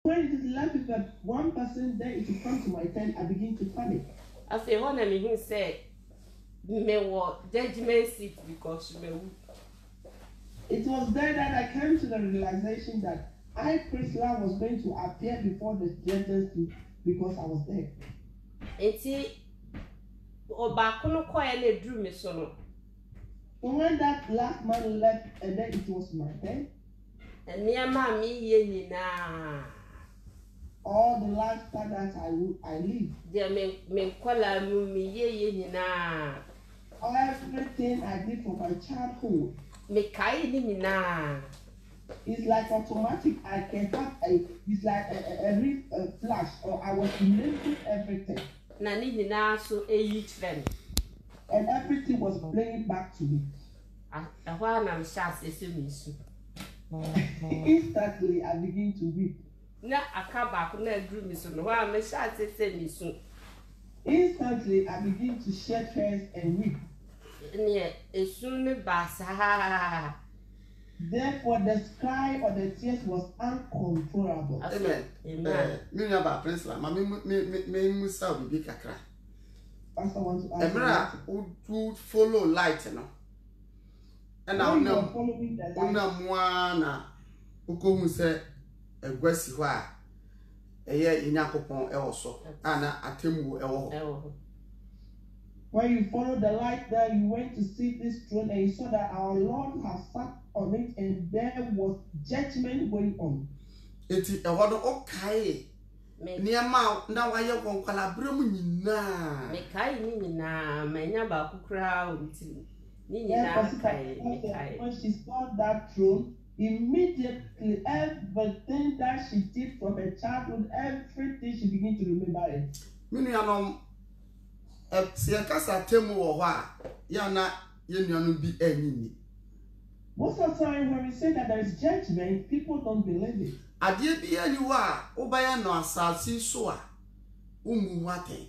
When it is left with that one person, then it will come to my turn, I begin to panic. I say, one of me say, me what judgment seat because me. It was there that I came to the realization that I, Priscilla, was going to appear before the judges because I was there. Enti obakono koye na dru me so no. So when that last man left, and then it was my turn. Niama mi ye nyina. All the lifestyle that I live. There me kwala mu mi ye nyina. Everything I did from my childhood. Me kai ni nyina. It's like automatic. I can have it's like a flash, or I was remembering everything. Na ni nyina so trend. And everything was playing back to me. Ahwa na mshase se misu. Instantly I begin to weep. Na akaba ko na dru mi so no wa mshase se misu. Instantly I begin to shed tears and weep. Therefore, the cry or the tears was uncontrollable. Amen. Me about Prince La, me Musa will be kakra. Pastor wants to ask. Emra would follow light, no. And now no following the light. Una mwana uko mu se egwasi ho a eye inyakopon e wo so ana atemu e wo. When you follow the light there, you went to see this throne and you saw that our Lord has sat on it and there was judgment going on. Eti ehodo okai niama na waye kwonkwala bremu nyina. Me kai ni nyina, manya ba kukura onti. Ni nyina kai, me kai. When she saw that throne, immediately everything that she did from her childhood, everything she began to remember it. Minuanom siakasa temu wo ho a ya na yenuanu bi anyini. Most of the time when we say that there is judgment, people don't believe it. Ade bi ani wa obaya no asasi so a umu waten.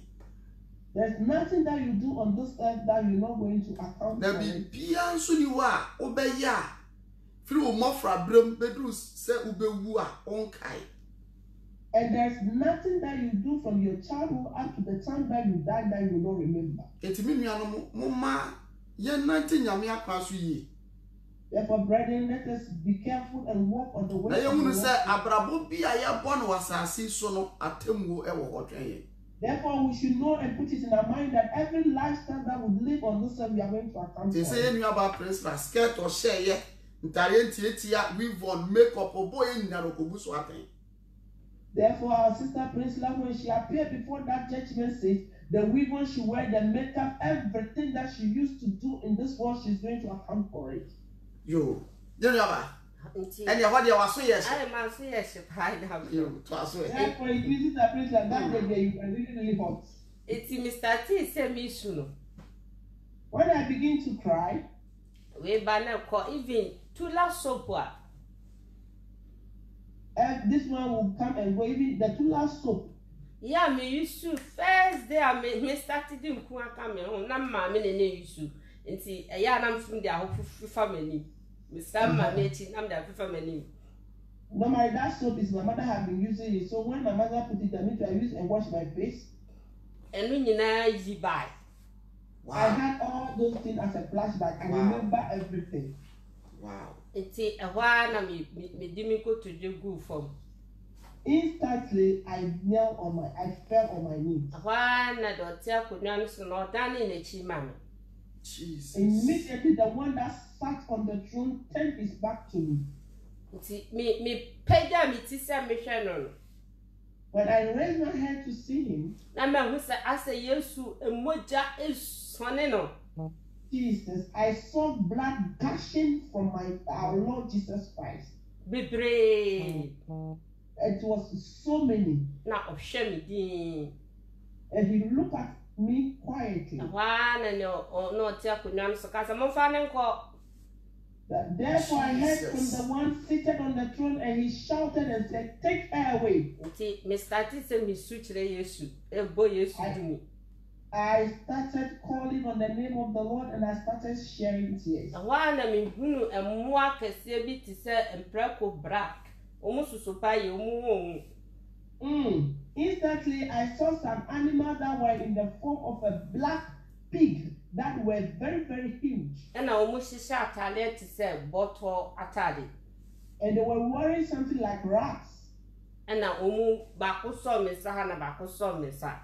There's nothing that you do on this earth that you're not going to account for. Na bibia nso ni wa obeya firi o mofra brem bedru se ubewu a onkai. And there's nothing that you do from your childhood up to the time that you die that you will not remember. Etiminuano mumma ye nanti nyame akwaso yi. Therefore, brethren, let us be careful and walk on the way. Na ye hunu se abrabo bi aye bo no wasasi so no atemwo e wo hotwen. Therefore, we should know and put it in our mind that every lifestyle that we live on this earth, we are going to account for. They say you about Prince La skirt or share ye. Ntare ntiatia weave on makeup or boy in narokobuso aten. Therefore, our sister Prince La, when she appeared before that judgment seat, the weave she wear, the makeup, everything that she used to do in this world, she's going to account for it. Yo, you know about. And you what you was so yes. I am so yes, I have you. Therefore, if you visit a place like that, day, you can really hot. It's Mr. T say me soon. When I begin to cry, we banner call even to last soap. This one will come and go, even the two last soap. Yeah, me used to first day I me started in Kuaka me home, na mamma ne used to. And see, a yarn I'm from their family. Mr. Mamma, I'm their family. No, my that soap is my mother have been using it. So when my mother put it, I need to use and wash my face. And when you know, easy buy. Wow. I had all those things as a flashback. I remember everything. Wow. It's a while me didn't go to the good form. Instantly, I knelt on I fell on my knees. One daughter could not so not done in a chimam. Jesus. Immediately, the one that sat on the throne turned his back to me. Me pay them it is a mission. When I raised my head to see him, I say yes, a moja is soneno. Jesus, I saw blood gushing from our Lord Jesus Christ. Be brave. It was so many. Now of shame. And he looked at me quietly. One and no tell could not so cast a monfan call. Therefore, I heard from the one seated on the throne, and he shouted and said, "Take her away." Mr. T said, "Me switch Yesu, a boy Yesu." I started calling on the name of the Lord, and I started sharing tears. One I mean, who and more can see a bit to say and preco brack. Almost so pay you. recently I saw some animals that were in the form of a black pig that were very, very huge. And I almost atade to say bottle atade. And they were wearing something like rats. And I almost bako saw me sahana bako saw me sa.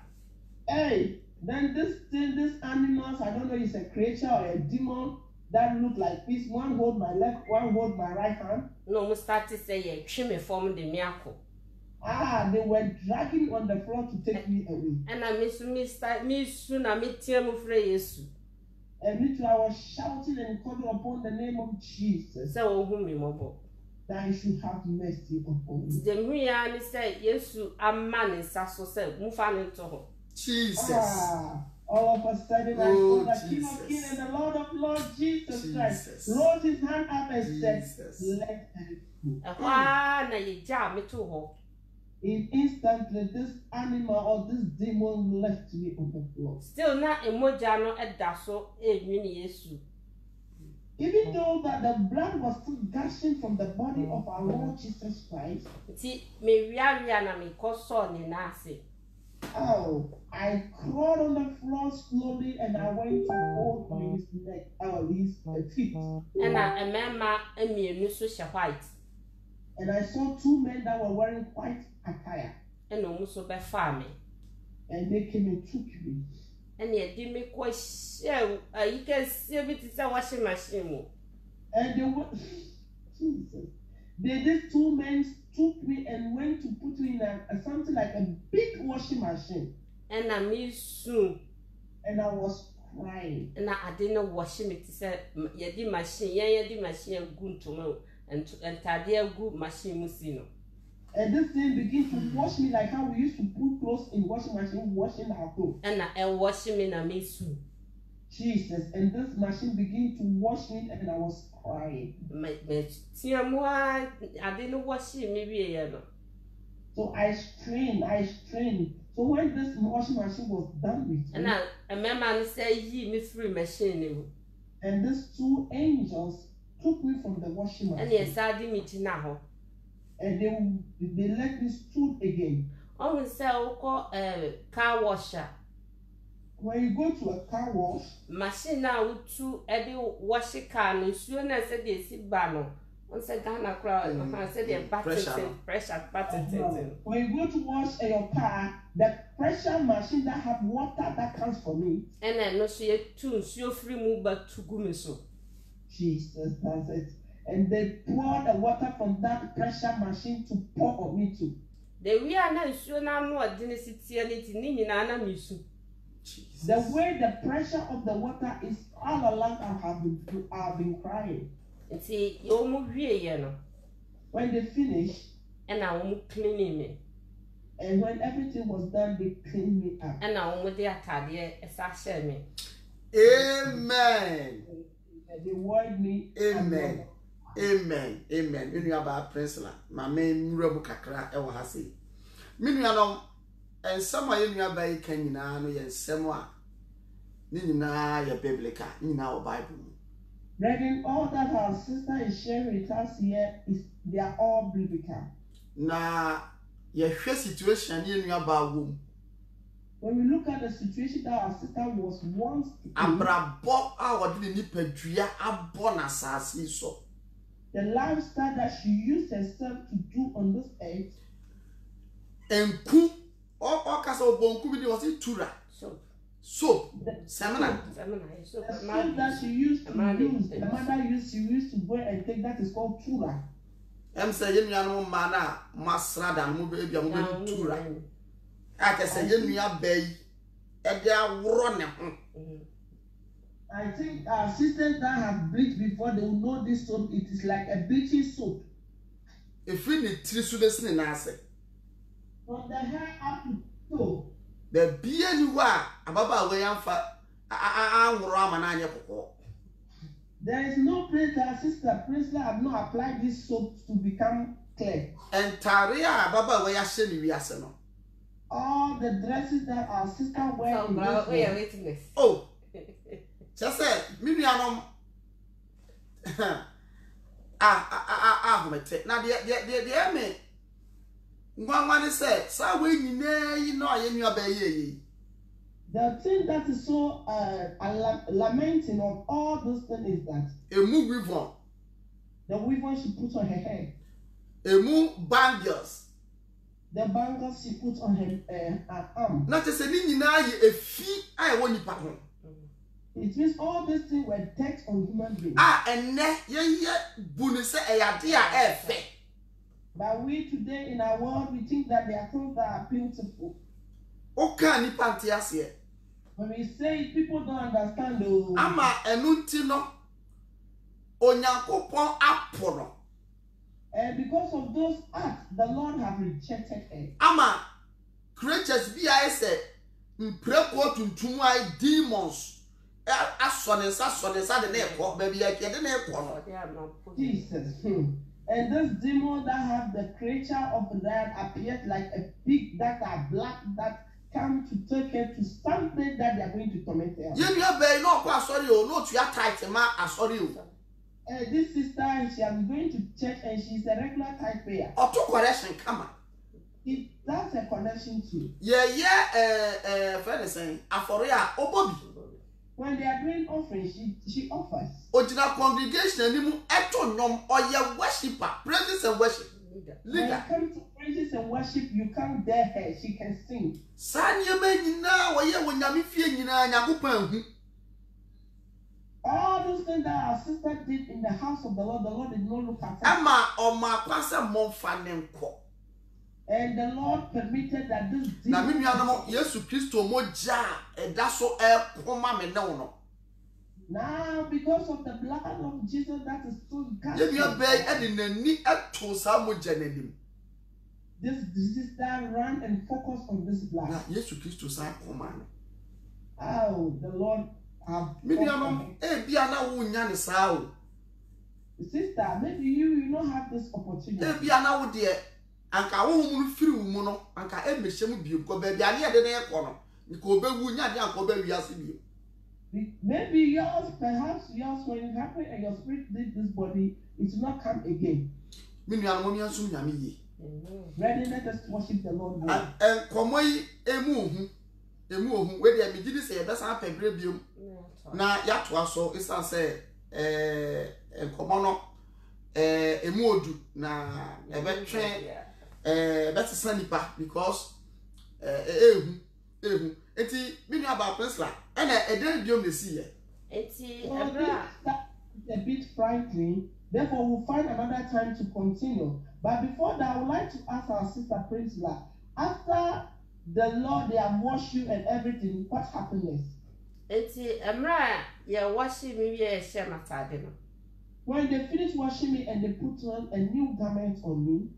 Hey, then this animals, I don't know, it's a creature or a demon that look like this. One hold my left, one hold my right hand. No, we start to say yeah, trim form the miracle. They were dragging on the floor to take me away. And I miss me soon I meet him for Jesus. And literally I was shouting and calling upon the name of Jesus. So whom me mobile. That he should have mercy upon me. The Muyani said, yes, a man in Sasso said, move on into her. Jesus. All of a sudden, I saw the King of Kings and the Lord of Lords, Jesus Christ, rose his hand up and said, let her go. Instantly, this animal or this demon left me on the floor. Still not a mojano at Dasso, a mini Yesu. Even though that the blood was still gushing from the body of our Lord Jesus Christ. See, me Riana me coson in Nasi. Oh, I crawled on the floor slowly and I went to hold his neck, his feet. And I remember a mere Nususha white. And I saw two men that were wearing white attire. And almost over farming. And they came and took me. And yet, did me quite show. You can see it is a washing machine. And they were, Jesus. These two men took me and went to put me in something like a big washing machine. And I miss soon. And I was crying. And I didn't wash me to say, Yadi machine, Yadi machine, good to know, and Tadia good machine musino. And this thing began to wash me like how we used to put clothes in washing machine, washing our clothes. And I washing me na me soon. Jesus, and this machine began to wash me and I was crying. I didn't wash it, maybe a yellow. So I strained. So when this washing machine was done with me, and I remember say ye me free machine. And these two angels took me from the washing machine. And yes, I didn't meet now. And they let me stood again. Oh, say call car washer. When you go to a car wash, machine now to every wash car, no sooner said they see banner. On said Ghana crowd, I said they're pressure button. When you go to wash your car, the pressure machine that have water that comes from it. And I know she too, so free move back to Gumiso. Jesus, that's it. And they pour the water from that pressure machine to pour on me too. The we are not sure now no identity and it's in Nana Misu. The way the pressure of the water is all along, I've been crying. And see, you almost real. When they finished, and I won't clean me. And when everything was done, they cleaned me up. And I won't there cardiac as I me. Amen. They worried me. Amen. Amen. Amen. You know about Prince La. My main rubber kakra ewa hasi. Minuanom and some you know about Kenya no yen semwa. Nina ya biblical, nina Bible. Brethren, all that our sister is sharing with us here is they are all biblical. Na ya situation you know about womb. When we look at the situation that our sister was once in, abrabo a wodi ni padua abo na sase so. The lifestyle that she used herself to do on this earth. Enku o kasa obonku bi ni was tura. So semina. The soap that she used to use, the mother she used to go and take, that is called tura. Say you know mana masrada no be bia mo be tura. Aka say you know bay e dia woro ne ho. I think our sisters that have bleached before, they will know this soap. It is like a bleaching soap. If we need three students in answer. From the hair up to toe. The BNUA, Ababa Wayamfa, there is no place that Sister Priestler have not applied this soap to become clear. And Taria, Baba Wayashin, we are all the dresses that our sister wears. Oh. Just said, Miriam. Now, the Ngwangwa say, "Sa we nyina yi no aye nua ba ye." The thing that is so lamenting of all those things is that Emu weavon. The weavon she put on her head. Emu bangles. The bangles she put on her arm. Not just any nyina ye efi ai wo nipa ho. It means all these things were tax on human beings. Enne ye bunu se eyade a efe. But we today in our world, we think that they are things that are beautiful. Oka nipa nte ase. When we say it, people don't understand. Oh. Ama enunti no Onyankopon apono. And because of those acts, the Lord have rejected her. Ama creatures bi I say mpreko tuntum ai demons. Asonesa de na ekọ baby ya de na ekọ no. Jesus. And this demon that have the creature of that appeared like a pig that are black that come to take her to something that they are going to torment her. You be no kwa sorry o no to ya tight ma asori o. This sister, she is going to church and she's a regular tithe payer. Auto correction come on. That's a connection too. Friend is saying, Aforia, Obobi. When they are doing offering, she offers. Ojina congregation, you eto nom or your worshiper, praises and worship. When it comes to praises and worship, you can't dare her. She can sing. Sanya me na wa ye wonyame fie nyina nyagopan hu. All those things that our sister did in the house of the Lord did not look at her. Ama oma kwasa monfa nenko. And the Lord permitted that this na me nuanom Yesu Kristo moja eda so koma me ne no. Now because of the blood of Jesus that is still God. Ye bia be e de nani eto sa moja nanim. This sister ran and focused on this blood. Na Yesu Kristo sa koma no. Oh, the Lord have me nuanom bia na wo nya ne sa o. Sister, maybe you don't have this opportunity. Bia na wo de anka wo mu firi mu no anka e mehyem bio ko ba bia ne de na ekọ no nka obewu nya de anka obewu ase bio. Maybe yours, perhaps yours, when it happened and your spirit did this body, it will not come again. Ready, let us worship the Lord. And Komoi emu where the immediately say that's a pebrebium. Na yatwa so it's say komono emodu na ebetwe better sanipa because eti minu about Priscilla and a day biom the sea. Eti a bit frightening. Therefore, we'll find another time to continue. But before that, I would like to ask our sister Priscilla, after the Lord they have washed you and everything, what happened next? Eti emra ya washing me ye share matade no. When they finished washing me and they put on a new garment on me.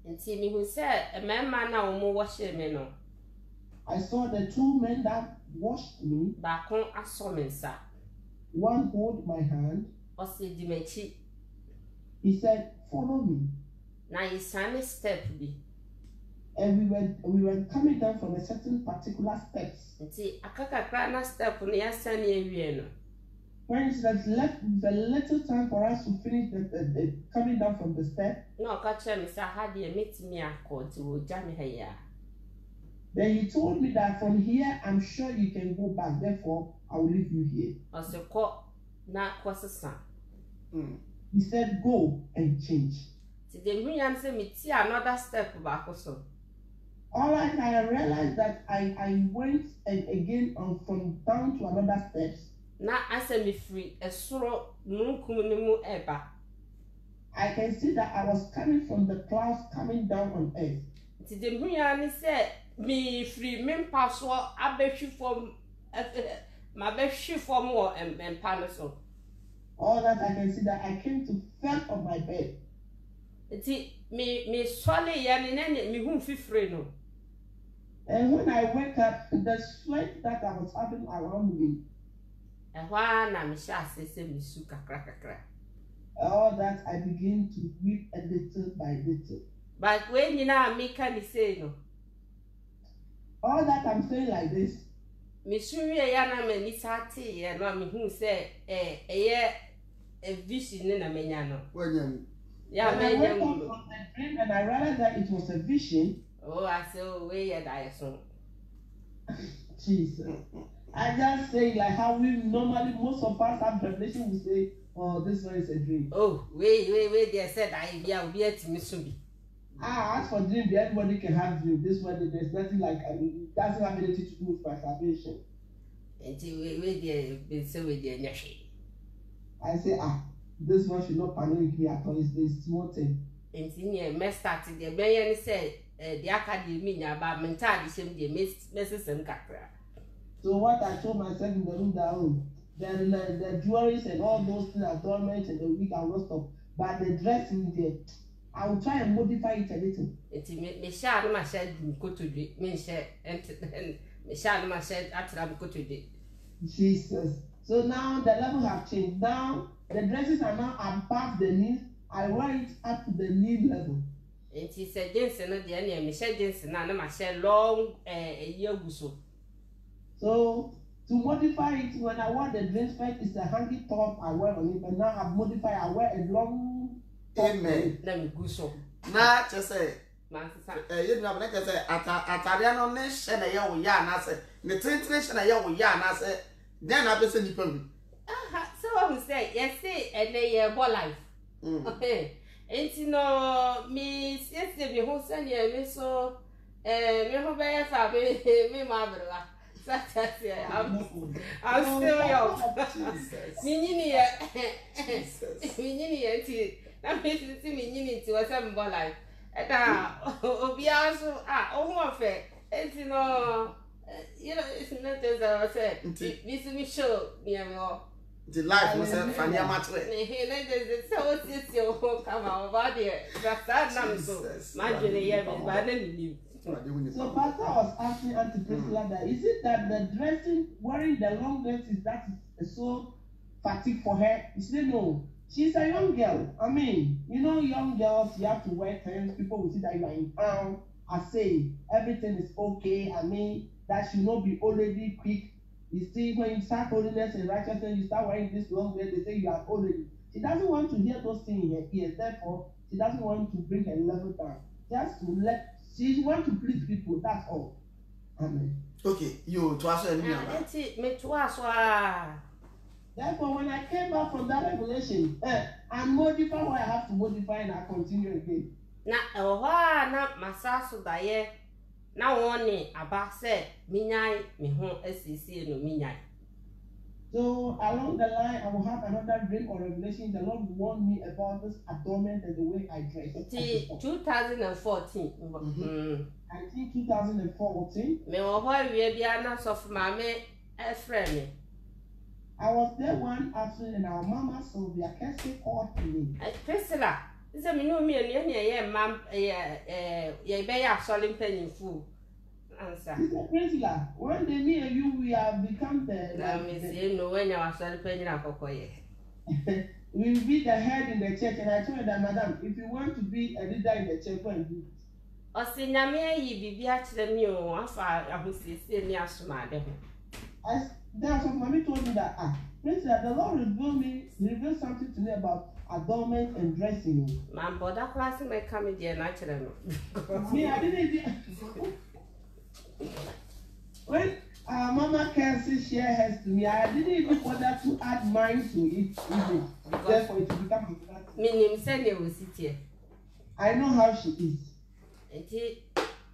Eti mi hu say e mema na wo mo wash me no. I saw the two men that washed me. Bakon asomensa. One hold my hand. Osi di mechi. He said, "Follow me." Na yisane step bi. And we were coming down from a certain particular steps. Nti akakakra na step no yasane ewie no. When it was left the little time for us to finish the coming down from the step. No, catch me say ha de metimi akọ ti wo ja me ha ya. Then he told me that from here, I'm sure you can go back. Therefore, I will leave you here. He said, go and change. Another step back also. All right, I realized that I went and again from down to another steps. Now I said me free a soro no eba. I can see that I was coming from the clouds coming down on earth. Said me free men password abeshi from my beshi from more and panaso. All that I can see that I came to fell on my bed. Me swally yan me whom free no. And when I wake up, the sweat that I was having around me. And why na me sha say me suka crack. All that I begin to weep a little by little. But when you know me can say no. All that I'm saying like this. Me sure yana me ni sati ya no me who say a vision na menya no. When Yeah, I woke up from the dream and I realized that it was a vision. Oh, I said, oh, where you die so. Jesus. I just say like how we normally most of us have revelation, we say, oh, this one is a dream. Oh, wait, they said I be at Missouri. As for dream, everybody can have dream. This one, there's nothing like it doesn't have anything to do with my salvation. Until we so with the I say, this one should not panic me at all. It's the small thing. Until you mess started the Bayan said, the academy about mentality, the messes and capra. So what I told myself in the room down, the jewelries and all those things, adornments and the wig, I will not stop. But the dressing there, I will try and modify it a little. It's me shall my shed go to the men shed and me shall my shed after I'm go to the Jesus. So now the level have changed. Now the dresses are now above the knees. I wear it up to the knee level. And he said, Jensen, the enemy, Michelle Jensen, and I said, long a year or so. So to modify it, when I wear the dress skirt, it's a hanging top I wear on it, but now I've modified, I wear a long top. Amen. Let me go so. Na just say, you know, like I say, Atariano nation, a young yarn, I say, the translation a young yarn, I say, then I be sending you. So I will say, yes, say, and they more life. Okay. And you know, Miss, yes, me who send you, me so, me who bear for me, mother. I'm still young. Minnie, that makes it seem me to a seven more life. And now, be also, fair. And you know, it's not as I said, this is show me more. The life was a funny match. So it's your whole come out about it. That's that so. Imagine a year, but then So Pastor was asking Auntie Priscilla that is it that the dressing, wearing the long dresses, that is so fatigue for her? She said no. She's a young girl. I mean, you know, young girls, you have to wear things. People will see that you are in town. I say everything is okay. I mean, that should not be already quick. You see, when you start holiness and righteousness, you start wearing this long dress, they say you are already. She doesn't want to hear those things in her ears. Therefore, she doesn't want to bring her level down. Just to let, she wants to please people. That's all. Amen. Okay, you to answer me. Therefore, when I came back from that revelation, I modify what I have to modify and I continue again. Now, not my sasso die. Now, only about said, Minai, me home SCC no Minai. So, along the line, I will have another dream or revelation. The Lord warned me about this adornment and the way I dress. 2014. I think 2014. Me why we be announced of my friend. I was there one afternoon and our mama Sylvia Kessie called me. Priscilla, is a me and ma'am, be solid penny fool. Answer. Priscilla, one day me and you we have become the. No, when you are solid penny, we will be the head in the church, and I told her that, Madam, if you want to be a leader in the church, go and do it. Or say, Namia, you be actually me, or I will say, near Sumade. That's what Mommy told me that, Priscilla, the Lord revealed something to me about adornment and dressing. Man, but that class may come in there naturally. Me, I didn't. When Mama Kelsey shared hers to me, I didn't even bother to add mine to it, therefore it will become a meaning, send you will sit here. I know how she is.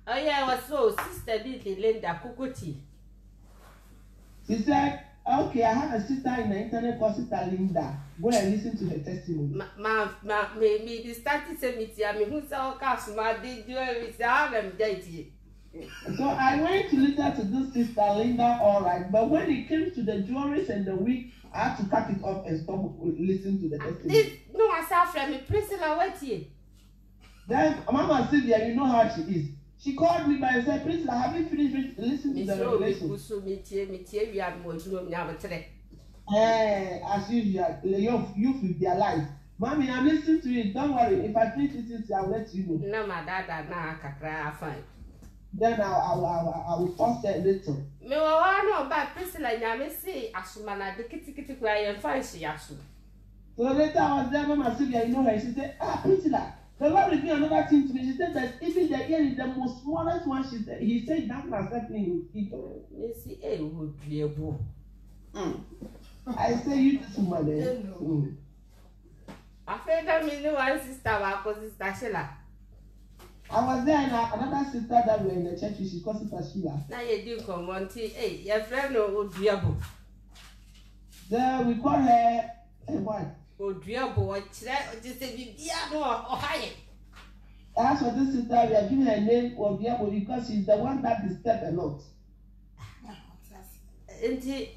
Oh, yeah, I was so sister did Linda Kukuti. She said, okay, I have a sister in the internet called Sister Linda. Go and listen to her testimony. Maybe the started to meet you. I mean, who's our customer? Did you ever say, I am dead? So I went to listen to this Sister Linda, all right. But when it came to the jewelries and the wig, I had to cut it off and stop listening to the testimony. No, I saw from me, Priscilla, wait here. Then Mama Sylvia, you know how she is. She called me by and said, Priscilla, have you finished listening to the revelation? As usual, youth with their life. Mommy, I'm listening to it. Don't worry. If I finish listening to it, I'll let you know. No, my dad, now, fine. Then I will post a little. Me wa no ba Priscilla nya me say asuma na de kitikiti kwa ye fan hye aso. So later I was there, Mama Sylvia, you know her, she said, Priscilla, the Lord revealed another thing to me. She said that even the ear is the most smallest one, she said, he said that was happening in people. You see, it would be a boo. I say you this woman. I feel that me no one sister, sister Sheila. I was there and another sister that were in the church, she calls it Sheila. Now you do come on tea, hey, your friend would be a boo. There we call her a what? Would be a boy, just a big or high. That's what this sister, we are giving her name or Diabo because she's the one that disturbs a lot. Indeed.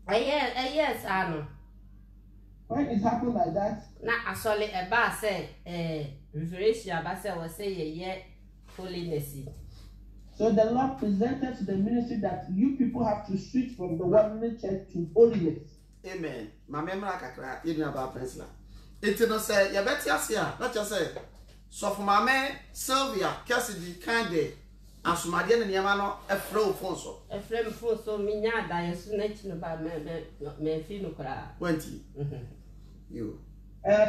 Yes, I know. When it happened like that? Now I saw it a bar say, Revelation, Abasa was saying, yet holiness. So the Lord presented to the ministry that you people have to switch from the worldly church to holiness. Amen. My memory kakra, you know about Prince. It no say, you better see her, not just say. So for my man, Sylvia, Cassidy, Candy, and Sumadian and Yamano, a flow fonso. A flame for so many die as soon as about me, fino cry. 20. You.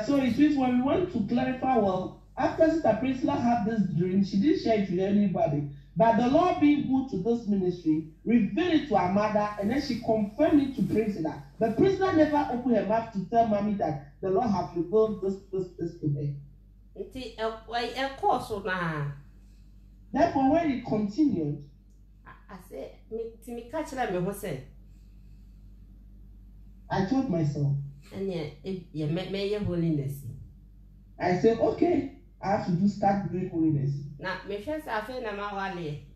So it means when we want to clarify, well, after Sister Priscilla had this dream, she didn't share it with anybody. But the Lord being good to this ministry, revealed it to her mother, and then she confirmed it to Priscilla. But Priscilla never opened her mouth to tell Mommy that the Lord has revealed this to her. It's a course now. Therefore, when it continued, I said, me catch me who said, I told myself, and yet, you may your holiness. I said, okay, I have to start doing holiness. Now, my friends are saying I'm away.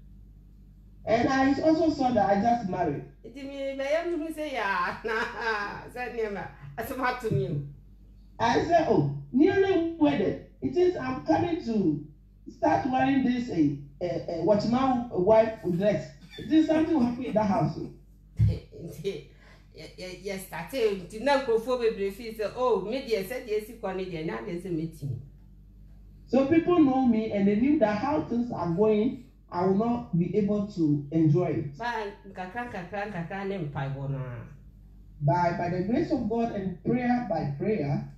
And I also saw that I just married. It means I am to say, yeah, said Nema, as a matter to me. I said, oh, nearly wedded. It is I'm coming to start wearing this what my wife dress. It is something happen in the house. Yes, I tell you, did not go for baby fees. Oh, media said yes, you can need now there's a meeting. So people know me and they knew that how things are going, I will not be able to enjoy it. By the grace of God and prayer by prayer,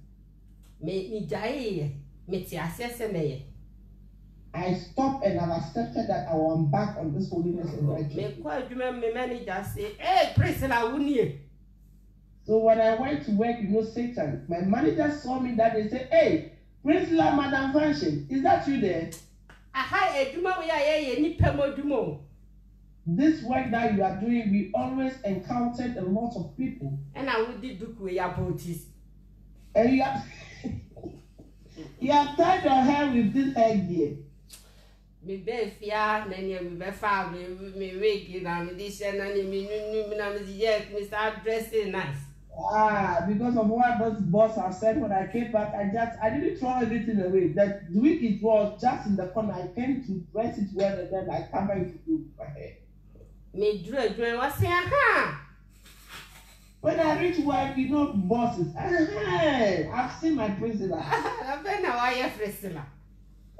I stopped and I've accepted that I will embark on this holiness and righteousness. So when I went to work, you know, Satan, my manager saw me that they said, hey, Priscilla, Madam Function, is that you there? This work that you are doing, we always encountered a lot of people. And I would do about this. And you have tied your hair with this headgear. Me be fear, then you be found me wig, and this and me start dressing nice. Because of what this boss has said when I came back, I didn't throw everything away. That week it was just in the corner. I came to dress it well and then I cover it with my hair. Me drew was saying, when I reach work, you know, bosses, I've seen my Priscilla. I've been a wire Priscilla.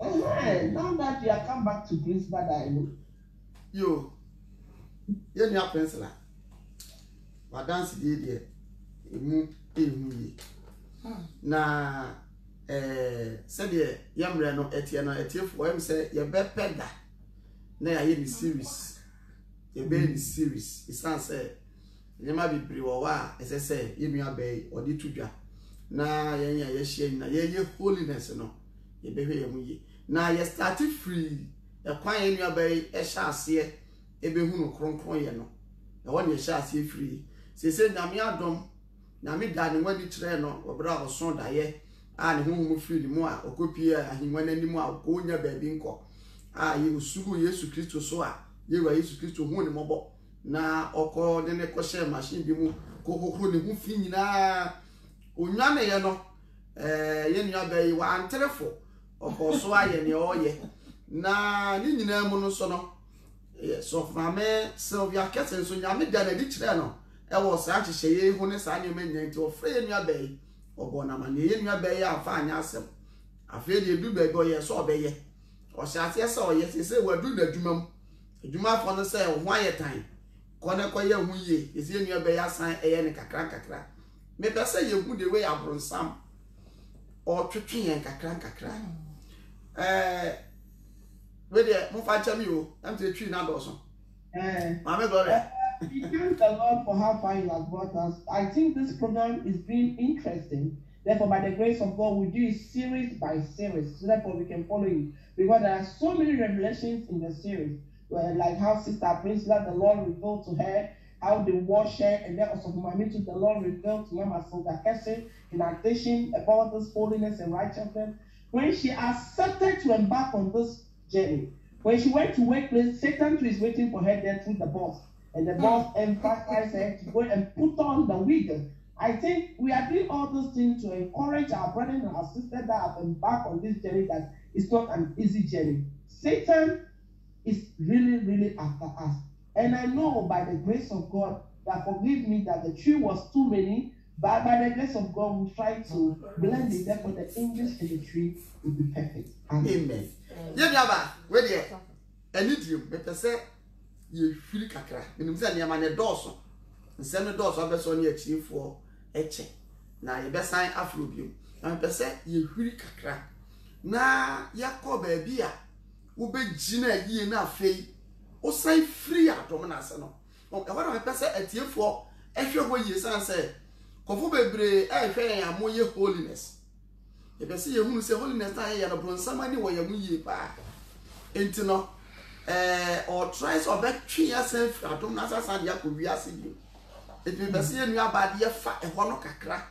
Now that you have come back to Priscilla, that I know. You're your Priscilla. But dance did na said the young man etienne for him say you be peda na ya the series you be the series it stands say you ma be bre wo wa say you nua be odi tudwa na ye share na ye holiness no ye be hwe ye mu yi na ye start free e kwan ye nua be e sha ase e be hu no kronkron ye no e won ye sha ase free say na me adom na me da ne wadi kire no obra oson da ye a ne hu free ni mu a okopie ahinwa nanimu a ko nya ba bi nko a ye usugu Yesu Kristo so a ye wa Yesu Kristo hu ne mobo na oko de ne ko share machine bi mu kokokro ne hu fi nyina onwa ne ye no ye nua ba yi wa antrefo oko so aye ne oye na ni nyina mu no so no so fame Sylvia Kesen so nya me da na di kire no e wo sa chihye ye hu ne sa ne manya nti ofre ye nua ba yi obona ma ne ye nua ba yi afa anya asem afa de edu ba go ye so obeye o sha ase se o ye se wadu na adwumam adwuma fo no se ho aye tan ko ne ko ye hu ye ese nua ba yi asan eye ne kakra Me pese ye hu the way abronsam or twetwe yen kakra. We dey mo fa chami o, am te twi na do so. Mama Gloria. We thank the Lord for how far He has brought us. I think this program is being interesting. Therefore, by the grace of God, we do it series by series. So therefore, we can follow it. Because there are so many revelations in the series. Like how Sister Priscilla, the Lord revealed to her, how they wash her, and then also Mamitu, the Lord revealed to Mama Soga Keshe in addition about this holiness and righteousness. When she accepted to embark on this journey, when she went to workplace, Satan is waiting for her there through the boss. And the boss emphasized her to go and put on the wig. I think we are doing all those things to encourage our brothers and our sisters that have embarked on this journey, that it's not an easy journey. Satan is really, really after us. And I know by the grace of God, that forgive me that the tree was too many, but by the grace of God, we try to blend it, therefore the English and the tree will be perfect. Amen. Yeah, wait there. And you, better say, you feel kakra. Meaning, say, you man a dorsum. And send the doors of the son your chief for eche. Now, you best sign Afrobium. And per se, you feel kakra. Na yako baby, ube jina ye na fei. O say free at Dominasano. What I pass at you for, if you're what you say, Kofu bebre, I feel a more holiness. If I see you who say holiness, I am upon somebody where you pa. Intino, or tries or back 3 years at Dominasa Yaku, we are seeing you. If you see you about your fat and one crack,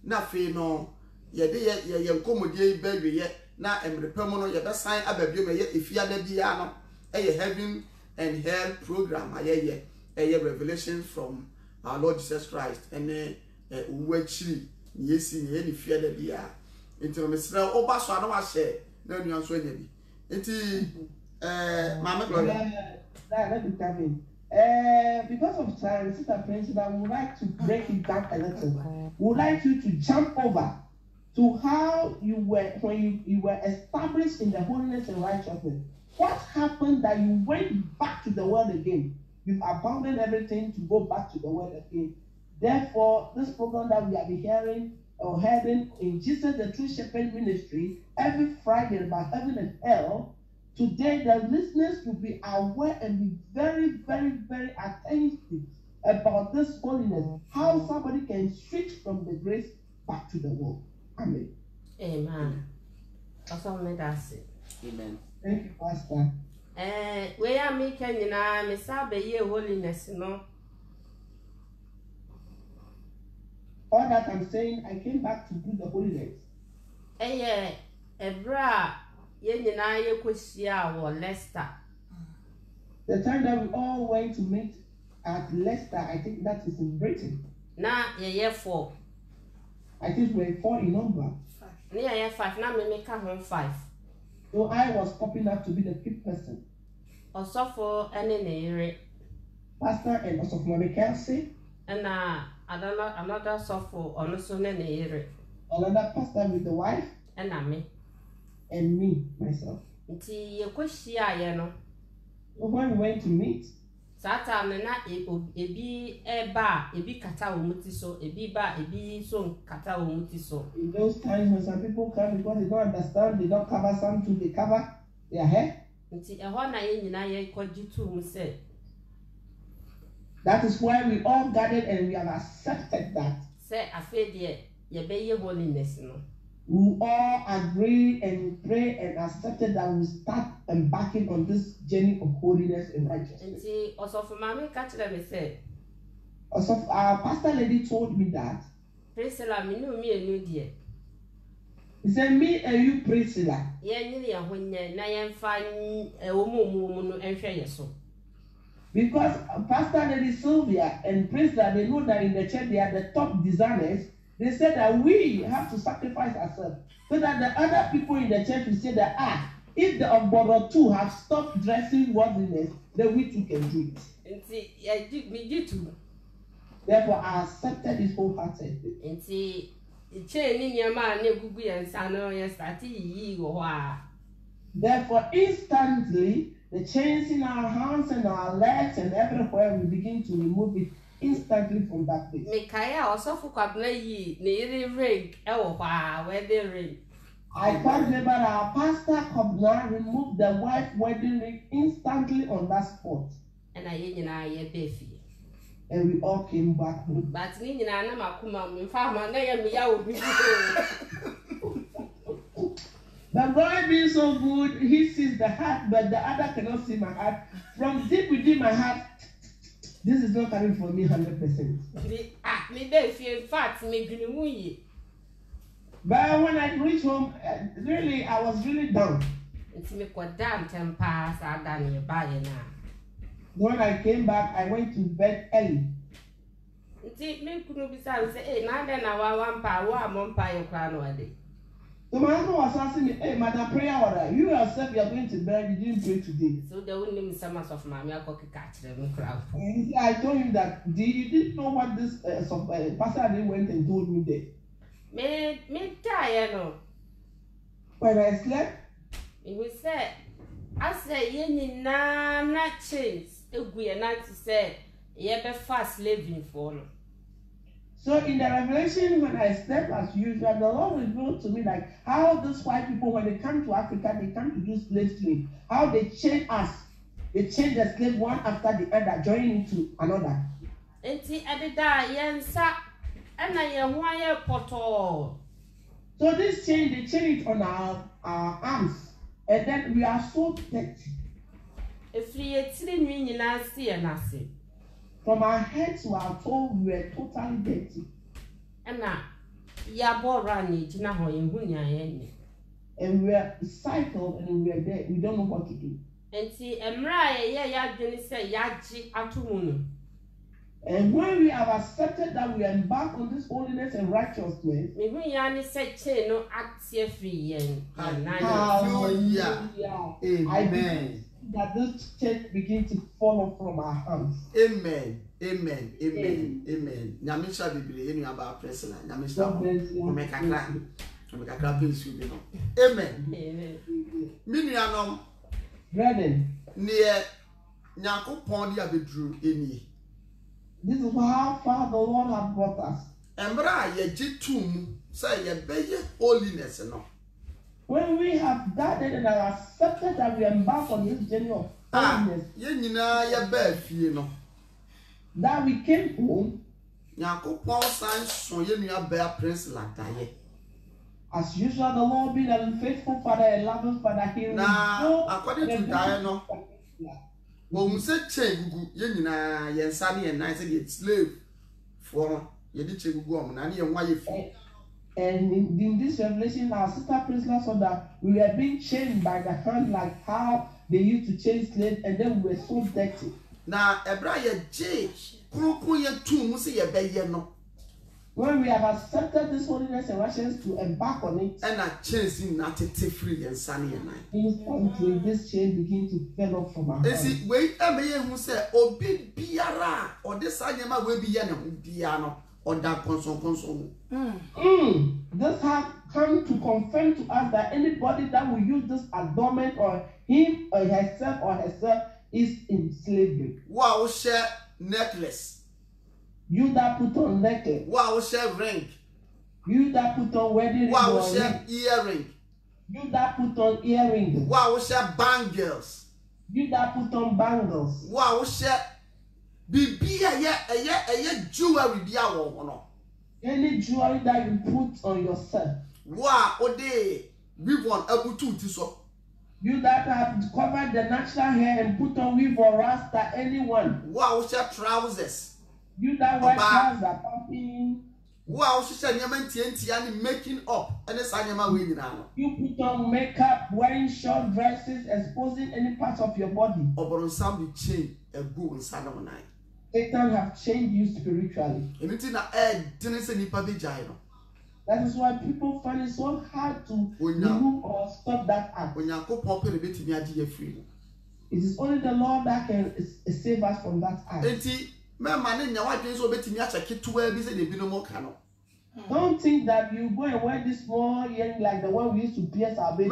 nothing no, ye dear, ye commodity baby yet, now and the permanent, your best sign up a baby if you are the piano, a heaven and hell program, a revelation from our Lord Jesus Christ, and a wedge, yes, in any fear that we are. Into Mr. Obaso, I don't share, no new answer. Into Mama Gloria. Let me come in. Because of time, Sister Principal, we would like to break it down a little. We would like you to jump over to how you were when you were established in the holiness and righteousness. What happened that you went back to the world again? You've abandoned everything to go back to the world again. Therefore, this program that we have been hearing or hearing in Jesus the True Shepherd Ministry every Friday about heaven and hell. Today, the listeners will be aware and be very, very, very attentive about this holiness. How somebody can switch from the grace back to the world. Amen. Amen. That's all me that's it. Amen. Thank you, Pastor. We are making you know, me sabe ye holiness, no. All that I'm saying, I came back to do the holiness. Ebra. Leicester. The time that we all went to meet at Leicester, I think that is in Britain. Now, yeah, 4. I think we're 4 in number. 5. Yeah, 5. Now, me make home 5. So I was popping up to be the 5th person. Also for any Pastor and also for Mommy Kelsey. And another software on also another pastor with the wife. And me. And me, myself. So when we went to meet, Satan na ebi eba ebi kata omuti so ebi ba ebi so kata omuti so. In those times when some people come because they don't understand, they don't cover something, they cover their hair. That is why we all gathered and we have accepted that. Say afedie ye be ye holiness no. We all agree and pray and accepted that we start embarking on this journey of holiness and righteousness. Also, our pastor lady told me that. Priscilla, he said, me and you, Priscilla. Because Pastor Lady Sylvia and Priscilla, they know that in the church they are the top designers. They said that we have to sacrifice ourselves so that the other people in the church will say that, if the Ogboro too have stopped dressing worldliness, then we too can do it. Therefore, I accepted this wholeheartedly. Therefore, instantly, the chains in our hands and our legs and everywhere, we begin to remove it instantly from that place. Mikaya also for Kwabna nearly ring, wedding ring. I can't remember our pastor Kobna removed the white wedding ring instantly on that spot. And I ye beefy. And we all came back home. But Nina Makuma, farmer, me. The boy being so good, he sees the heart, but the other cannot see my heart. From deep within my heart, this is not coming from me 100%. Me beefy, in fact, me gunu. But when I reached home, really, I was really down. It's me quite damn 10 past, I done your body now. When I came back, I went to bed early. Me couldn't be sad. Say, hey, now then I want one pie crown one day. So my husband was asking me, hey, madam, prayer order. You yourself, you are going to bed, you didn't pray today. So they wouldn't name some of my cocky catch them crowd. I told him that you didn't know what this pastor went and told me there. Me tired, no. When I slept, he will say, I say, ye not change. We are not to say, ye be fast living for. So in the Revelation, when I slept as usual, the Lord revealed to me like how these white people, when they come to Africa, they come to do slave trade. How they change us. They change the slave one after the other, joining into another. And see, at the day, yensa, and I am wire poto. So this change, they change it on our arms. And then we are so dirty. If we are telling you, I see and I see. From our head to our toe, we were totally dirty. And now, ya borani, Jina ho in Hunya. And we were cycled and we were there. We don't know what to do. And see, Emra, ya didn't say Yaji Atumunu. And when we have accepted that we embark on this holiness and righteousness, Yani said, no, act free and hallelujah. Amen. That this church begins to fall from our hands. Amen. Amen. Amen. Amen. Nyamisha Bibli, any about president. Nyamisha. Amen. Minianum. Brethren. Near Nyanko Pondi Abidru any. This is how far the Lord has brought us. Embra ye jitum say ye be holiness no. When we have gathered and have accepted that we embark on this journey of holiness, that we came home, as usual, the Lord being a faithful Father, a loving Father, He will go according to Diana. When we say change, you sunny and nice and slave for you did go on and why you. And in this revelation, our sister Priscilla saw that we were being chained by the hand, like how they used to chain slaves, and then we were so dirty. Now, Ebraya J. When we have accepted this holiness and righteousness to embark on it, and I changed not to take free and sunny and night. Instantly, this chain begins to fall off from our hands. See, wait, I may who say, oh, be biara, or this Anyama will be piano. Or that console. This has come to confirm to us that anybody that will use this adornment or him or herself is in slavery. Wow, share necklace. You that put on necklace. Wow, share ring. You that put on wedding ring. Wow, share earring. You that put on earrings. Wow, share bangles. You that put on bangles. Wow, share. Bibi a jewelry dia wo. Any jewelry that you put on yourself. Wow, ode weave on abutu ti so. You that have covered the natural hair and put on weave or rasta anyone. Wow, share trousers. You that wear trousers popping. Wow, she said nyama ntiantia ni making up. Ene sa nyama we nyina no. You put on makeup, wearing short dresses, exposing any parts of your body. Oboron sam be chain egu nsa na monai. Satan have changed you spiritually. That is why people find it so hard to remove or stop that act. It is only the Lord that can save us from that act. Don't think that you go and wear this small earring like the one we used to pierce our baby.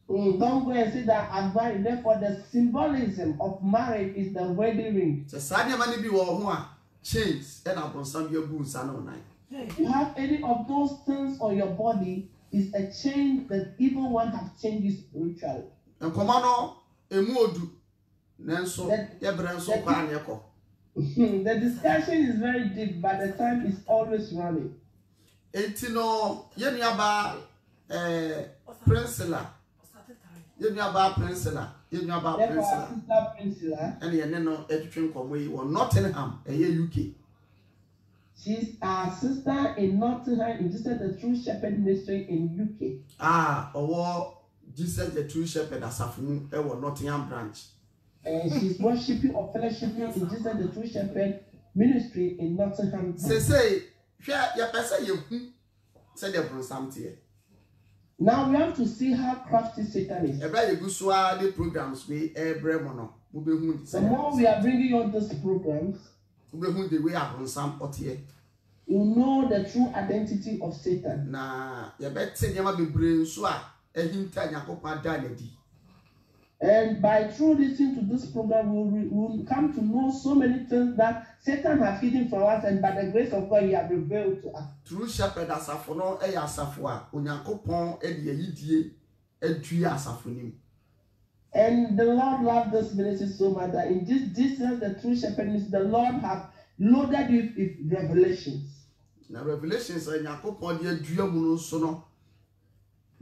Don't go and say that I'm married. Therefore, the symbolism of marriage is the wedding ring. Chains and abonsam your boots are no night. If you have any of those things on your body, is a chain that even one has changed spiritually. And commando, a modu, Nanso, Yabranso, Paniaco. The discussion is very deep, but the time is always running. Etino, Yeniaba, Princella. Yeniaba Princella. Yeniaba Princella. And Yaneno Education Conway or Nottingham, a UK. She's our sister in Nottingham in Jesus the True Shepherd Ministry in UK. Ah, or Jesus the True Shepherd as a from Nottingham branch. And she's worshiping or fellowshipping in Jesus the True Shepherd Ministry in Nottingham. Say, your person you said there was something. Now we have to see how crafty Satan is. The programs we the more we are bringing on these programs, the way I on some otie. You know the true identity of Satan. Na you bet say you be brain so a hinta Nyankopon danedi. And by true listening to this program, we will come to know so many things that Satan has hidden from us, and by the grace of God, He has revealed to us. True shepherd asafo no e asafo a Onyankopon e de yidie adua asafo nim. And the Lord loved this ministry so much that in this distance, the true shepherd is the Lord has loaded you with revelations. Now revelations are Nyankopon de adua mu no so no.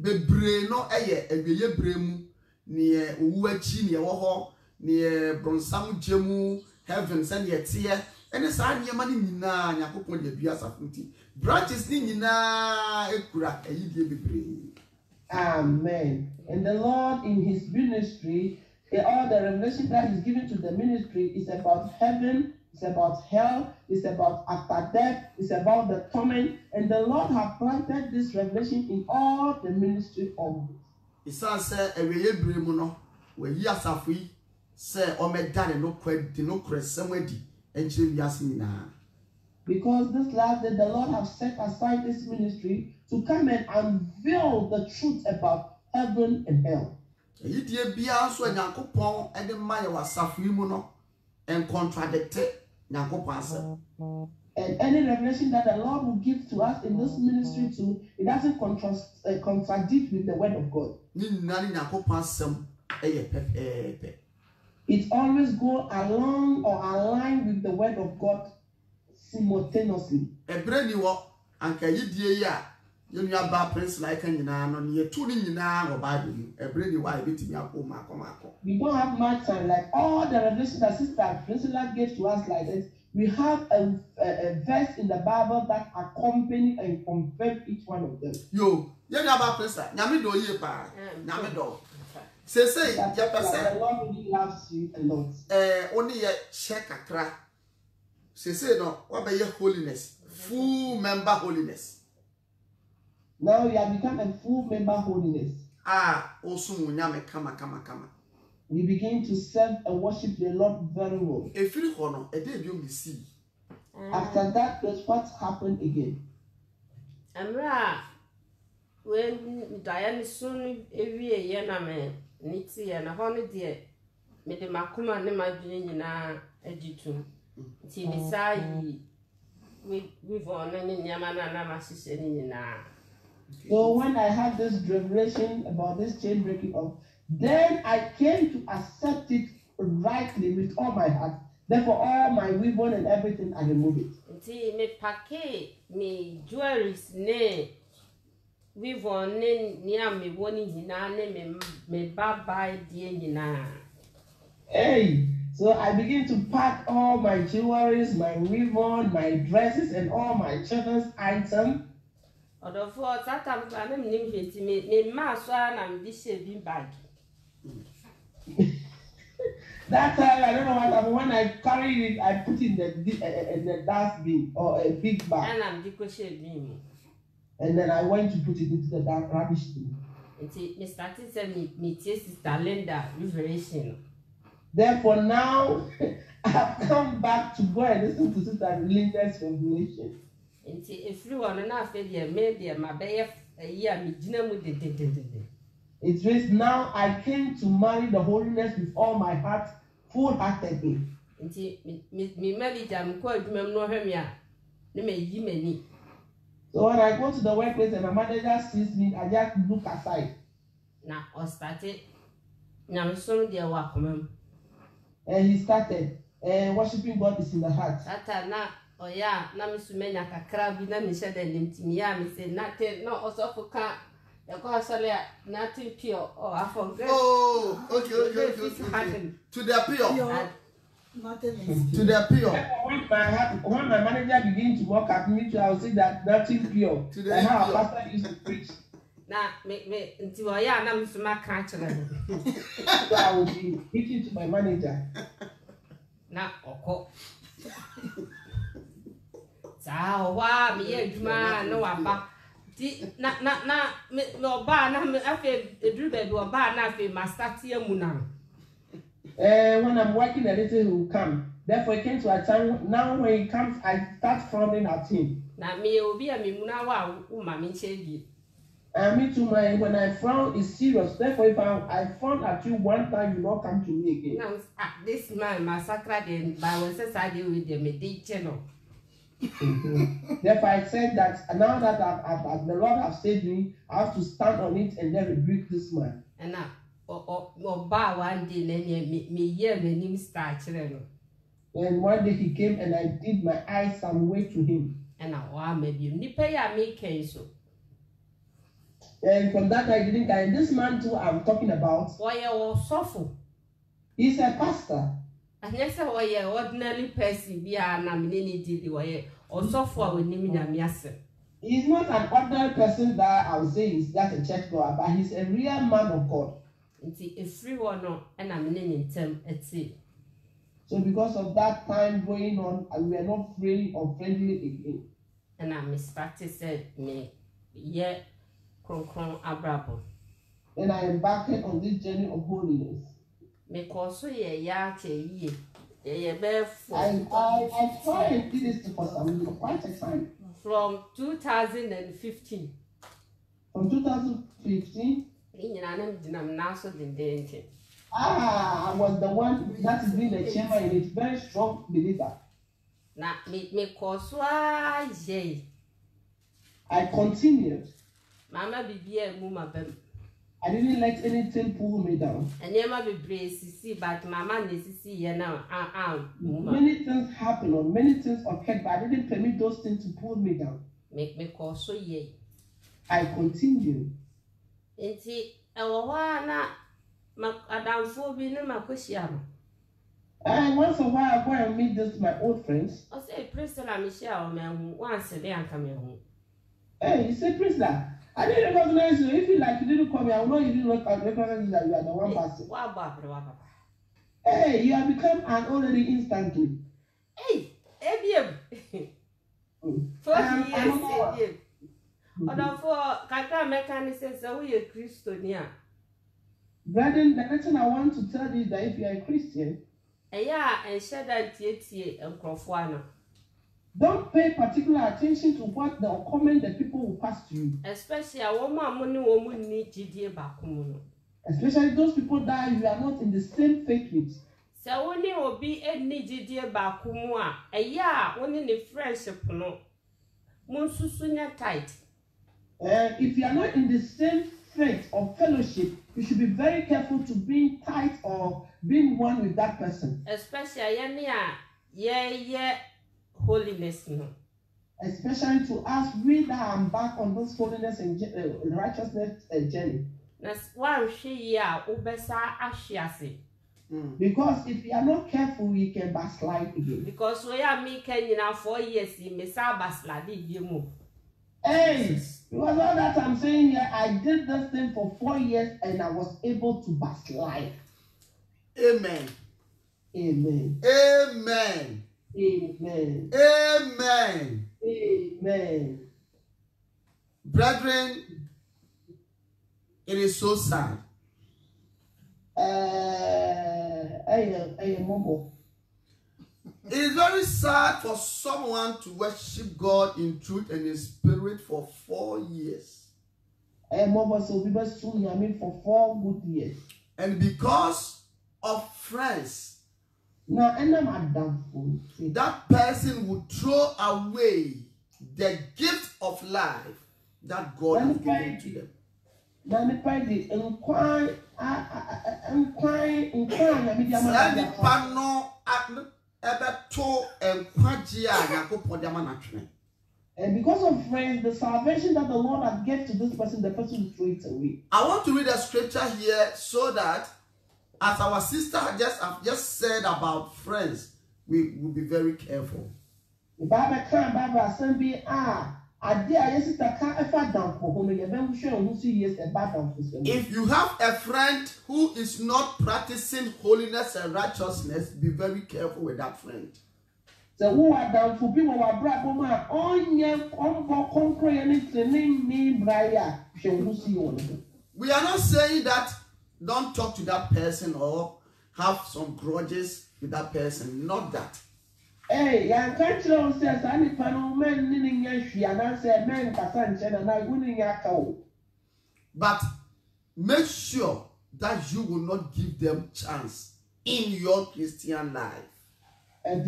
Bebre no eye ebeye bremu. Ni uwachi ni ewo ho ni bronsam jemu heaven send ye tie ene sa niema ni nyina Nyankopon de adua safunti branches ni nyina ekura ayidie bebre. Amen. And the Lord in His ministry, all the revelation that He's given to the ministry is about heaven, it's about hell, it's about after death, it's about the torment, and the Lord has planted this revelation in all the ministry of it. Isa say eweye bremu no we yi asafo yi say o medane no kwadi no kresemadi enchire wiase nyina. Because this last day the Lord has set aside this ministry to come and unveil the truth about heaven and hell. Yidie bia so Nyankopon e de ma ye wasafo yi mu no en contradict Nyankopon asem. And any revelation that the Lord will give to us in this ministry too, it doesn't contradict with the word of God. It always goes along or align with the word of God simultaneously. We don't have much time. Like all the revelations that Sister Priscilla gave to us like this, we have a verse in the Bible that accompany and confirm each one of them. Yo, you know about Priscilla. Nyame do ye pa. Nyame do. Say, your person. The Lord really loves you a lot. Only ye check akra. Say no. What be your holiness? Full member holiness. Now you have become a full member holiness. Ah, also nyame kama. We begin to serve and worship the Lord very well. After that, that's what happened again. Amra, when Diane soon every year, Nitty and a holiday, made the Makuma and my Jina Ejitu. Tibisai, we've on any Yamana Namasis in now. So when I had this revelation about this chain breaking off, then I came to accept it rightly with all my heart. Therefore, all my weapon and everything, I remove it. See, me packet, me jewelries, ne. We've on near me warning me bye dear. Hey, so I begin to pack all my jewelries, my weapon, my dresses, and all my children's items. Although for that time, I'm me mass one and this shaving bag. That time I don't know what happened. When I carried it, I put it in the dustbin or a big bag. And I'm shaving. And then I went to put it into the rubbish bin. And see, Mr. Started said me Sister Linda revelation. Therefore now I have come back to go and listen to Sister Linda's revelation. And see, if you want to know, maybe my bay a year, me dinner with the. It reads, now I came to marry the holiness with all my heart, full-heartedly. So when I go to the workplace and my manager sees me, I just look aside. Now, I started. Now, so dear, welcome. And he started. Worshiping God is in the heart. Oh yeah, na me sumenya kakra bi na me shede limtimi ya me say nothing no also for can you go sorry nothing pure oh I forget. Oh, okay. To the pure. Nothing is to the pure. When my manager begins to work at me, I will say that nothing pure. To the and how our pastor used to preach. Na me until oh yeah na me suma can chere. So I will be preaching to my manager. Na oko. Wa me adwuma no waba ti na me oba na me afi edru be oba na afi ma start amu na when I'm working a little he will come, therefore he came to a time now when he comes I start frowning at him. Na me obi a me mu na wa wo ma me nche bi me too, when I frown is serious, therefore if I frown at you one time you not come to me again. Now this man massacre then by when say I deal with them dey channel. Therefore, I said that now that the Lord has saved me, I have to stand on it and then rebuke this man. And now, one day, me hear my name start. And one day he came and I did my eyes some way to him. And now, maybe you pay a make so. And from that I didn't. And this man too, I'm talking about. Why you suffer? He's a pastor. And yes, why you ordinary person be a nominee did why or suffer with him in a mias. He's not an ordinary person that I would say is just a church goer, but he's a real man of God. It's a free one, and I'm in term at sea. So because of that time going on, we are not free or friendly again. And I started said me, yeah, Kron Abrabo. And I embarked on this journey of holiness. Me also ye I tried and did this for quite a time. From 2015. From 2015? I was the one that is being the chairman and it's very strong believer. Now, me I continued. Mama be a woman. I didn't let anything pull me down. And never be brave, but Mama needs see you now. Many things happened or many things occurred, but I didn't permit those things to pull me down. Make me call so ye. I continued. And see, I for being a Macusiam. And once a while I go and meet this my old friends. I say, Priscilla Michelle, man, once a day I'm coming home. Hey, you say, Priscilla. I didn't recognize you. If you like you didn't come here, I will know you didn't recognize you that you are the one person. Hey, you have become an old lady instantly. Hey, Ebium. 40 years. Although for Kaka mechanism, so we are Christian. Brethren, the question I want to tell you is that if you are a Christian, and shed that tea and Crofwana. Don't pay particular attention to what the comment that people will pass to you. Especially a woman need GD back. Especially those people that you are not in the same faith with. So only will be a GD back. Only the friendship no. Monsusunya tight. If you are not in the same faith or fellowship, you should be very careful to be tight or being one with that person. Especially holiness, no. Especially to us, we that are back on this holiness and righteousness journey. That's why she ubesa ashiasi. Because if you are not careful, we can backslide again. Because we are making 4 years, you may backslide if you move. Hey, because all that I'm saying here, I did this thing for 4 years and I was able to backslide. Amen. Amen. Amen. Amen. Amen. Amen. Brethren, it is so sad. It is very sad for someone to worship God in truth and in spirit for 4 years. For 4 good years. And because of friends, that person would throw away the gift of life that God has given to them. And because of friends, the salvation that the Lord has given to this person, the person will throw it away. I want to read a scripture here so that, as our sister just said about friends, we will be very careful. The Bible can if you have a friend who is not practicing holiness and righteousness, be very careful with that friend. We are not saying that don't talk to that person or have some grudges with that person. Not that. Hey, but make sure that you will not give them chance in your Christian life. The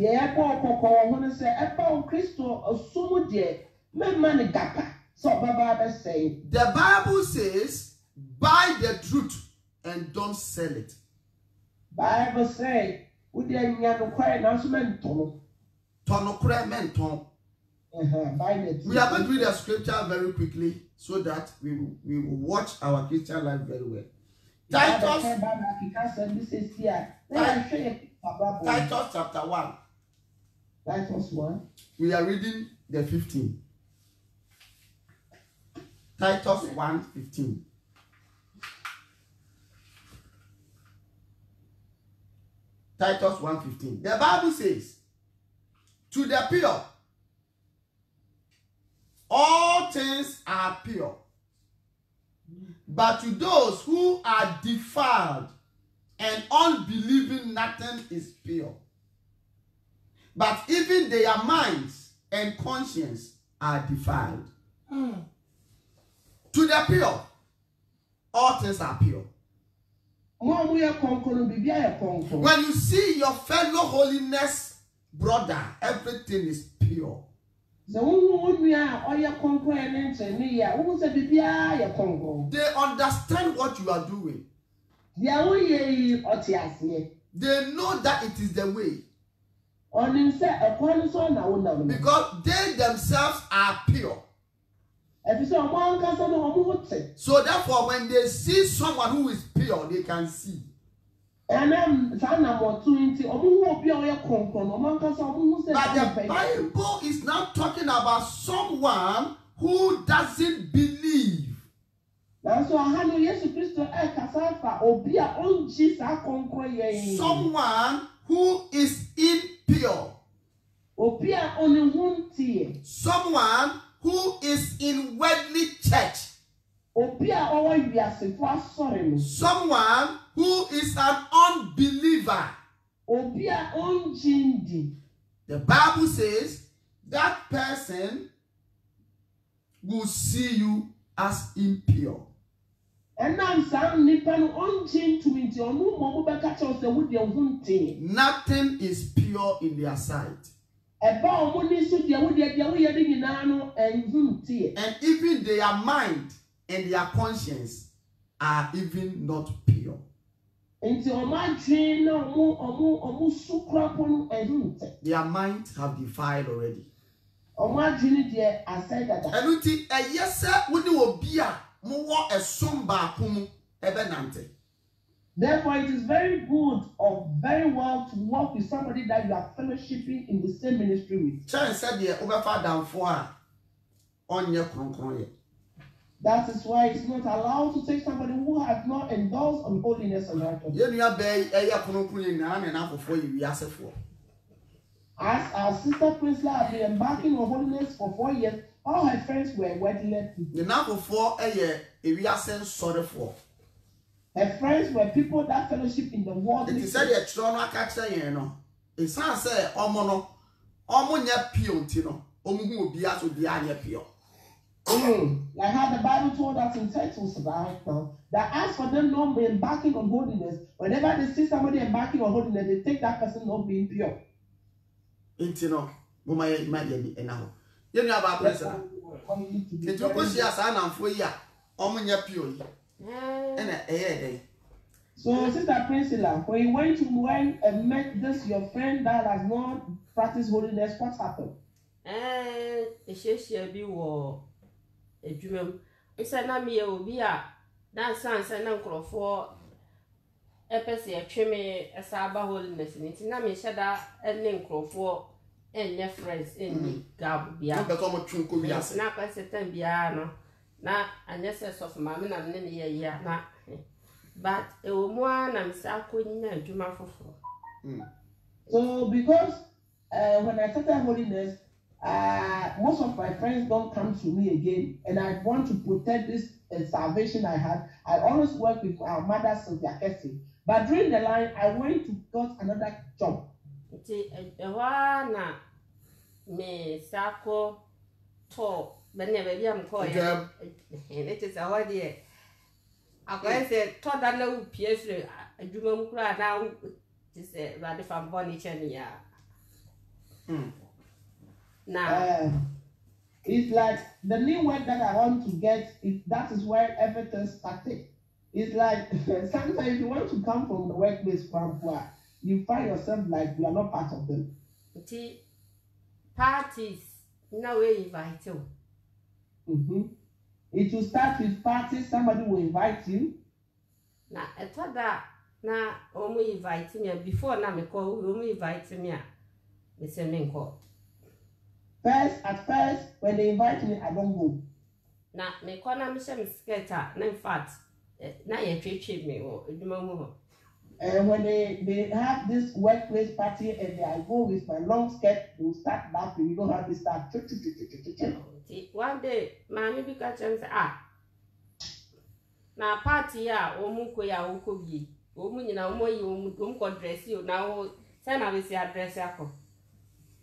Bible says, buy the truth and don't sell it. Bible says, we are going to read a scripture very quickly so that we will watch our Christian life very well. Titus chapter 1. Titus 1. We are reading the 15. Titus 1:15. Titus 1:15. The Bible says, to the pure, all things are pure. But to those who are defiled and unbelieving, nothing is pure. But even their minds and conscience are defiled. To the pure, all things are pure. When you see your fellow holiness brother, everything is pure. They understand what you are doing. They know that it is the way. Because they themselves are pure. So therefore, when they see someone who is pure, they can see. But the Bible is not talking about someone who doesn't believe. Someone who is impure. Someone who is in worldly church. Someone who is an unbeliever. The Bible says that person will see you as impure. Nothing is pure in their sight. And even their mind and their conscience are even not pure. Their minds have defiled already. Therefore, it is very good or very well to work with somebody that you are fellowshipping in the same ministry with. That is why it's not allowed to take somebody who has not endorsed on holiness and righteousness. As our sister Priscilla has been embarking on holiness for 4 years, all her friends were worthless people. Her friends were people that fellowship in the world. It is said that Like how the Bible told us in Titus right now, that as for them not embarking on holiness, whenever they see somebody embarking on holiness, they take that person not being pure. Intino, Mama, and you know about Priscilla. It took us yes, and for ya, Omnia pure. And a day. So, Sister Priscilla, when you went to went and met this your friend that has not practiced holiness, what happened? She be war. A dream. It's an army will be a that sounds an uncle for a person, a chimney, a Saba holiness, and it's not me shada and uncle for and your friends in Gabia. But almost true, could be a snap as a tembiano. Now, and yes, of mamma and any year, but a woman I'm sacking to my for. So, because when I started holiness, most of my friends don't come to me again, and I want to protect this salvation I had. I always work with our mother Sylvia Kessie, but during the line, I went to got another job. Me sako to but never be am call and it is our dear. I said, Todd, I know PS a Jumum cry now. This is rather from Bonnie Chenia. Now, it's like the new work that I want to get, that is where everything started. It's like sometimes you want to come from the workplace from where you find yourself like you are not part of them. Parties, no way invite you. It will start with parties, somebody will invite you. Now, I thought that now only invite me before now me call only invite me. Mr. Minko. At first, when they invite me, I don't go. Now, me call na me skater, na in fact, na ye treat me or do. And when they have this workplace party and I go with my long skirt, they'll start laughing. You don't have to start. One day, mommy because say now party ya omuko ya ukobi. Omu nyina omo yi omu dress you now. Send na we see address yako.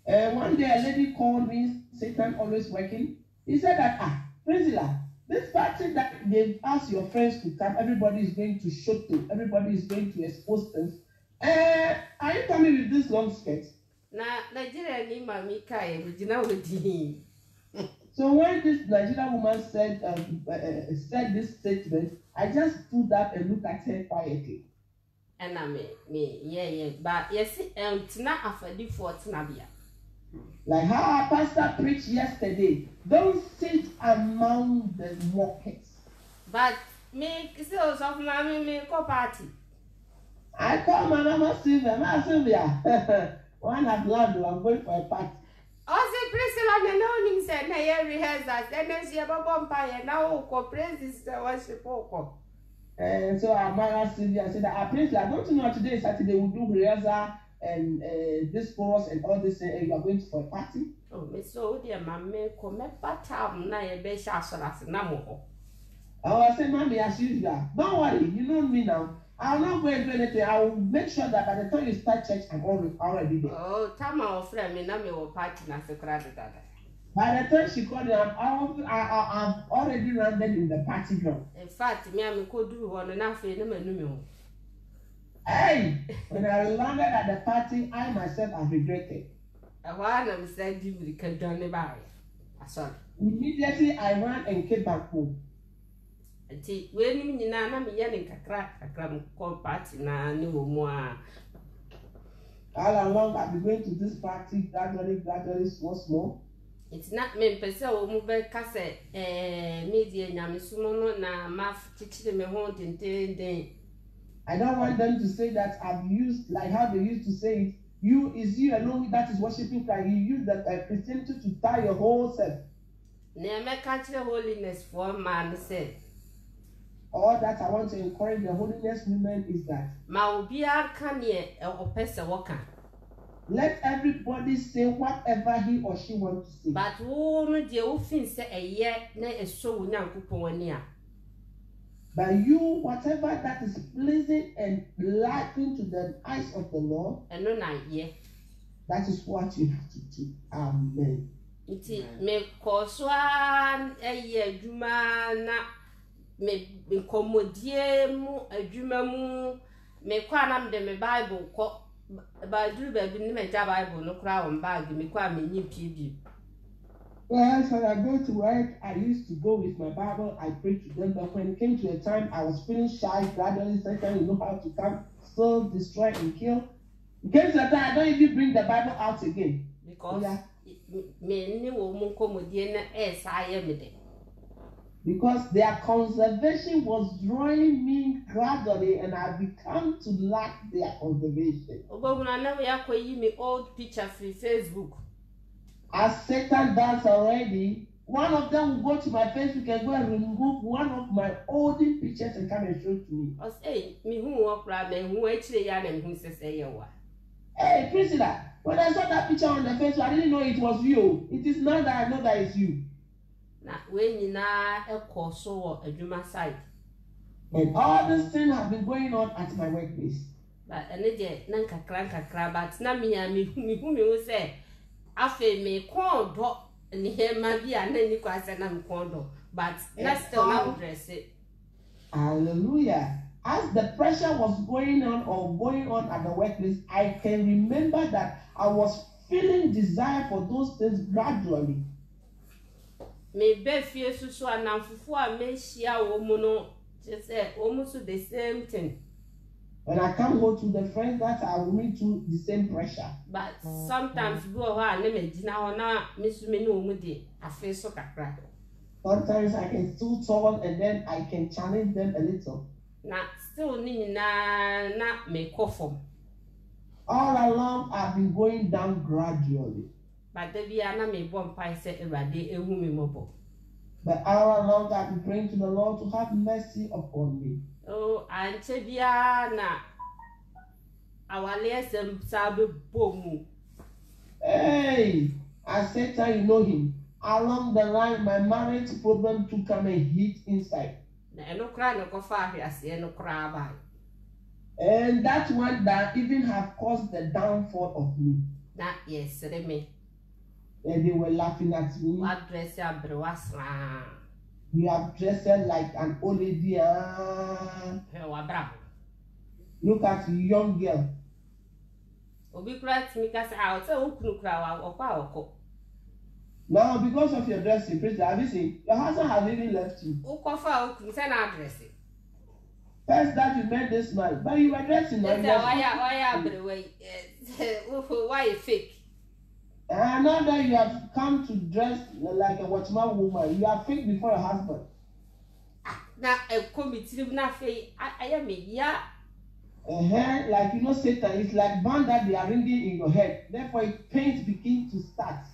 One day a lady called me, Satan always working. He said that Priscilla, this party that they've asked your friends to come, everybody is going to show to, everybody is going to expose things. Are you coming with this long skirt? Nah, Nigeria ni mami kai, Regina with him. So when this Nigerian woman said this statement, I just stood up and looked at her quietly. And I yeah, but yes, it's not after for Tinabia. Like how our pastor preached yesterday, don't sit among the mockers. But me, so something me go party. I call my mama Sylvia. One have land, I'm going for a party. Oh, say Priscilla, and no, he said, "Nay, rehearsals, and then she have a vampire now, co praises the worship. And so our mother Sylvia said that Priscilla, don't you know today Saturday we do rehearsal and this course and all this, and you are going for a party? Oh, Miss So, dear mamma, come back time, now a best as Namo. I said, Mommy, as usual, don't worry, you know me now. I'll not go and do anything. I will make sure that by the time you start church, I'm already there. Oh, Tama or friend, me, Nami will party as a crowd. By the time she called me, I'm already landed in the party ground. In fact, me, I could do one enough in a menu. Hey, when I landed at the party, I myself have regretted. A while I'm saying, you can join the bar. I saw. Immediately, I ran and came back home. When you know, I'm yelling a crack, a cram call party now, no more. All along, I've been going to this party gradually, small. It's not me, Pesel, move cassette, media, Yamisumono, na math teaching me haunting day. I don't want them to say that I've used, like how they used to say it, is you alone that is worshiping Christ. You use that Christianity to tie your whole self. Never catch the holiness for man said. All that I want to encourage the holiness movement is that Maubia can ye or Pesa Walker. Let everybody say whatever he or she wants to say. But who the often say a year, nay, a so young couponia. But you, whatever that is pleasing and liking to the eyes of the Lord, and no night, yeah, that is what you have to do. Amen. Iti me koswa eye adwuma na me komodie mu adwuma mu me kwa na me me Bible ko ba duru ba bi ni me ja Bible no kra on bag me kwa me nyi pie. Well, when I go to work, I used to go with my Bible, I prayed to them, but when it came to a time I was feeling shy, gradually, second, you know how to come, still destroy and kill. In case of that, I don't even bring the Bible out again. Because because their conservation was drawing me gradually, and I become to lack their conservation. Old picture for Facebook. As Satan does already, one of them will go to my Facebook and go and remove one of my olden pictures and come and show to me. Hey, Priscilla, when I saw that picture on the Facebook, I didn't know it was you. It is now that I know that it's you. And all these things have been going on at my workplace. But afe me kondo ni hema bi anani kwase na mkondo but that's still not dress it. Hallelujah. As the pressure was going on at the workplace, I can remember that I was feeling desire for those things gradually. Me be fie susu anamfufu a me hia wo mu no just almost the same thing. When I come home to the friends that I will meet to the same pressure. But sometimes go ha na me dina na misumi no mu de afi so kakra. Sometimes I can still talk and then I can challenge them a little. Na still ni na me kofom. All along I've been going down gradually. But there be na me bon pai se Ewurade ehu me mobo. But all along I've been praying to the Lord to have mercy upon me. Oh, anche bia na awale esem sabe bomu. Hey, I said that you know him. Along the line, my marriage problem to come and hit inside. And that one that even have caused the downfall of me. That yes, me. And they were laughing at me. What dress you have dressed like an old lady. Look at the young girl. Now, because of your dressing, President, have you seen? Your husband has even left you. First that you met this man, but you were dressing like why fake? And now that you have come to dress like a watchman woman, you are fake before your husband. Now, a committee, nothing. I am a yeah. Like you know, Satan is like band that they are ringing in your head. Therefore, pain begins to start.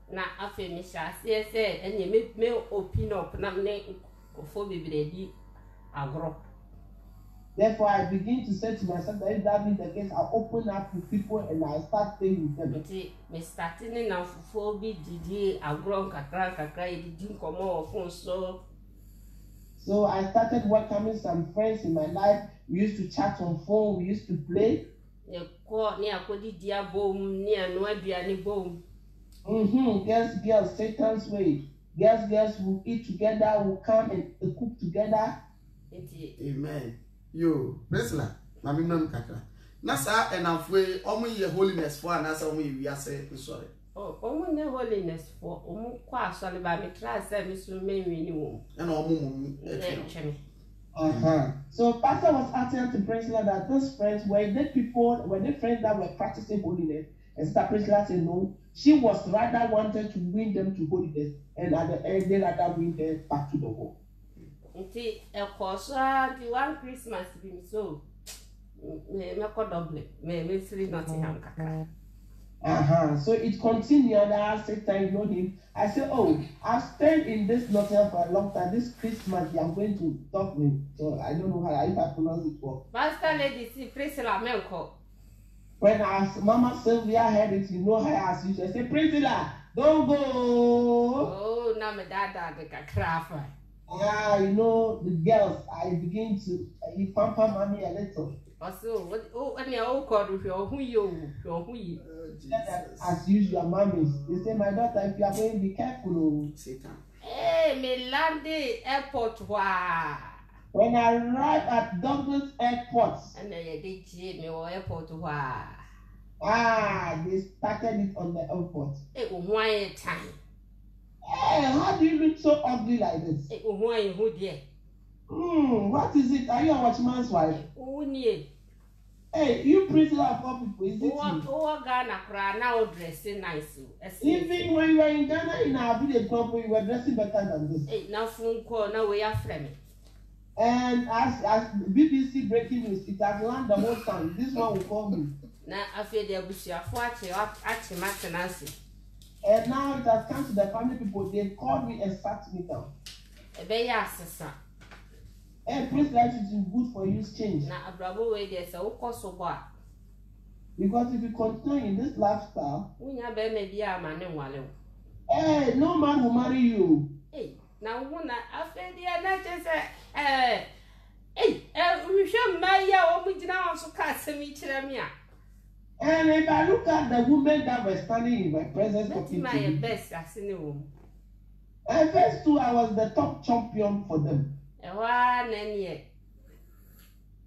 Now, after me, yes, and you make me open up, and I'm name for baby. I'll grow. Therefore, I begin to say to myself that if that be the case, I'll open up to people and I'll start staying with them. Me starting now for be did I grow kakra didn't come off phone so I started welcoming some friends in my life. We used to chat on phone, we used to play. Girls, Satan's way. Girls will eat together, will come and cook together. Amen. Yo, Priscilla, mami nom kakra. Na sa enafwe omo ye holiness for na sa omo ye wiase sorry. Oh, omo ne holiness for omo kwa asole ba me try say me so menwi ni wo. Na omo mum e So pastor was asking to Priscilla that those friends were they friends that were practicing holiness, and Sister Priscilla said no. She was rather wanted to win them to holiness, and at the end they rather win them back to the home. Nti ekosha the one Christmas be so me ko double me free Nottingham kakra. So it continued, and I said, I know him. I said, oh, I've stayed in this Nottingham for a long time. This Christmas, I'm going to talk with him. So I don't know how if I pronounce it well. Pastor Lady, see, Priscilla, Melko. When Mama Sylvia heard it, you know her as usual. I said, Priscilla, don't go. Oh, now my dad the yeah, you know, the girls, I begin to pamper mommy a little. Also, any old card with your who you, as usual, mommies. They say, my daughter, if you are going, be careful. Satan. Hey, me landed airport. Wow. When I arrived at Douglas Airport, and then they did me or airport. Wow. They started it on the airport. It was one time. Hey, how do you look so ugly like this? It was one who did. What is it? Are you a watchman's wife? Oh, yeah. Hey, you prisoner of all people, is it you? Oh, Ghana cry now dressing nice. Even when you were in Ghana in our village company, you were dressing better than this. Hey, now phone call, now we are friendly. And as BBC breaking news, it has landed the whole time. This one will call me. Now I feel the Bushia Forty at Nancy. And now it has come to the family people. They called me and sat me down. A bay sister. Hey, please let it be good for you change. Now a bravo way there's a cost of what? Because if you continue in this lifestyle, we have maybe a man and wallow. Hey, no man will marry you. Hey, now one I feel the not just hey, we should marry our original so cast me to. And if I look at the women that were standing in my presence, my best as in the room. And first two, I was the top champion for them. One and yet.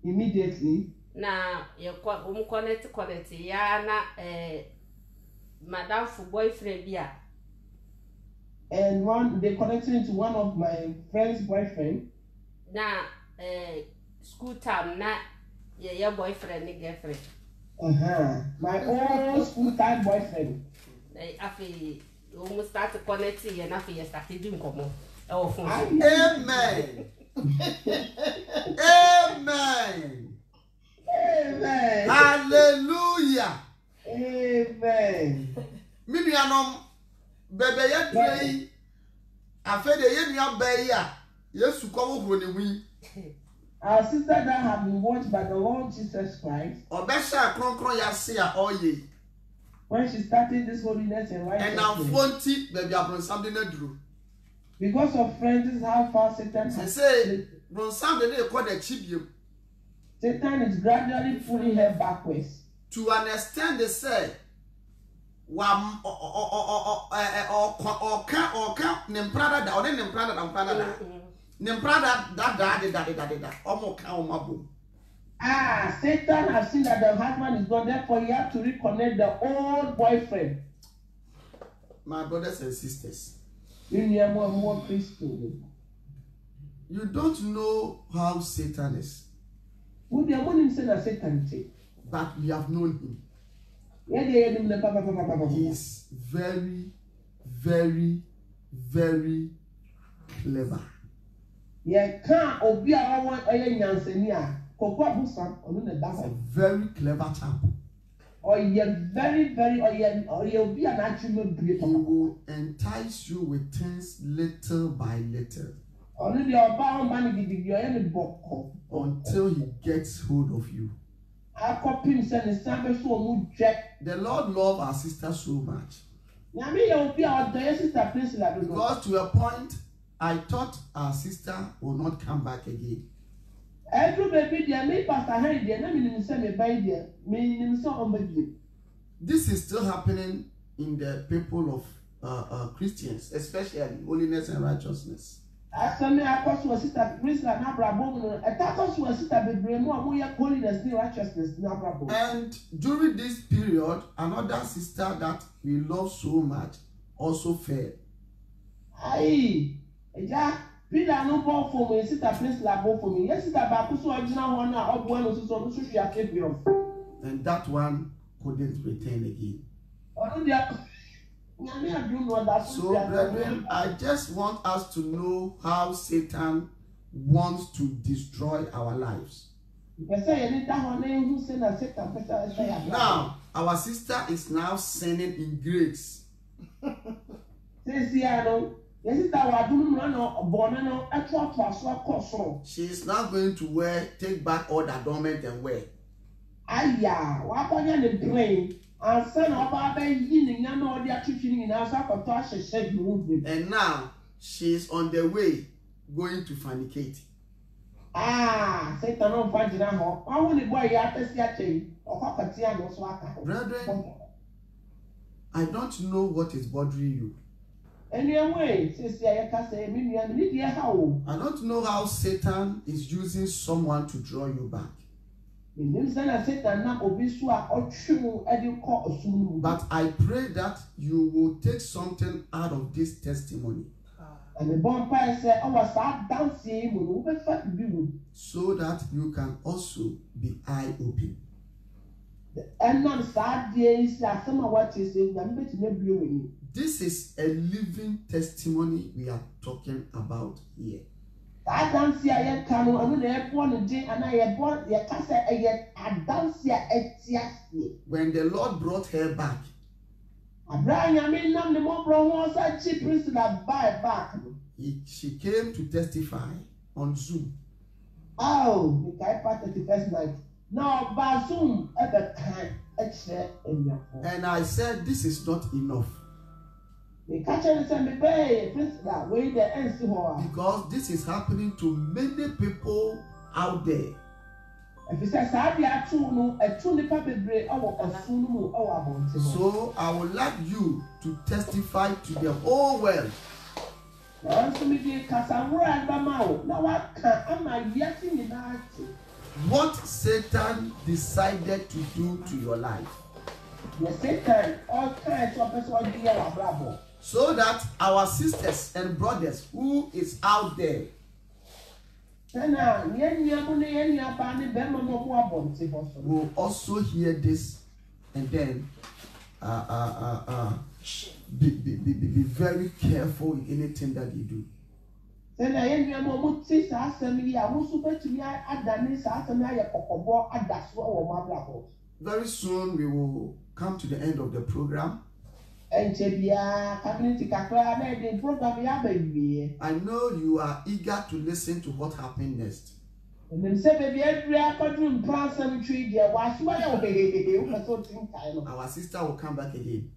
Immediately. Now, you're connect quality, Yana, Madame for boyfriend, yeah. And they connected into one of my friend's boyfriend. Now, school time, not your boyfriend and girlfriend. My own school time boyfriend. I feel almost start to connect and after you started doing come on. Amen. Amen. Amen. Hallelujah. Amen. Minianom bebe ye trei afede ye nua ba ya Yesu ko wo ne wi. Our sister that have been watched by the Lord Jesus Christ. Obesha kronkron ya se a oye. When she started this holiness and righteousness. And now fonti baby abron something na duro. Because of friends, this is how far Satan has. Say bron something na e call the chibiem. Satan is gradually pulling her backwards. To understand the say wa nemprada da ode nemprada da nemprada da. Nemprada da omo ka omabo. Satan has seen that the husband is gone, therefore he has to reconnect the old boyfriend. My brothers and sisters, you don't know how Satan is, but we have known him. He is very, very, very clever. A very clever chap. He will entice you with things little by little until he gets hold of you. The Lord loves our sister so much. Because to a point, I thought our sister will not come back again. This is still happening in the people of Christians, especially holiness and righteousness. And during this period, another sister that we love so much also fell. And that one couldn't return again. So, brethren, I just want us to know how Satan wants to destroy our lives. Now, our sister is now sinning in grace. She is now going to take back all the adornment and wear. And now she is on the way going to fornicate. Satan on Pagina Hall. I only boy Yatesi or Hokatian was Waka. Brethren, I don't know what is bothering you. Anyway, says I don't know how Satan is using someone to draw you back. But I pray that you will take something out of this testimony. So that you can also be eye-open. This is a living testimony we are talking about here. When the Lord brought her back, she came to testify on Zoom. Oh, the first night. No, by Zoom at the time. And I said, this is not enough. Because this is happening to many people out there. So I would like you to testify to the whole world. What Satan decided to do to your life. So that our sisters and brothers who is out there will also hear this and then be very careful in anything that you do. Very soon we will come to the end of the program. I know you are eager to listen to what happened next. Our sister will come back again.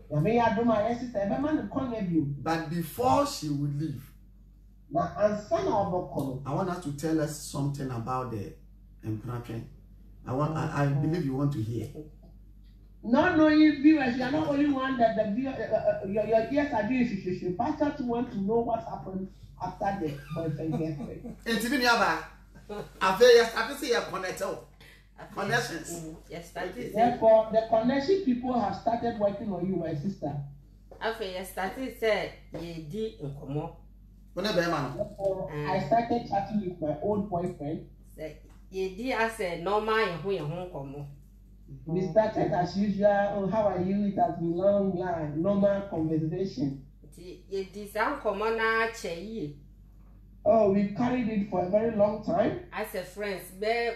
But before she will leave, I want her to tell us something about the Mpratwen. I believe you want to hear. Not knowing viewers, you are not only one that the your ears are doing. You pastors want to know what happened after the boyfriend girlfriend. Connections. Therefore, the connection people have started working on you, my sister. I started say I started chatting with my old boyfriend. I said normal We started as usual. Oh, how are you? It has been long line, normal conversation. Oh, we carried it for a very long time. As a friends, be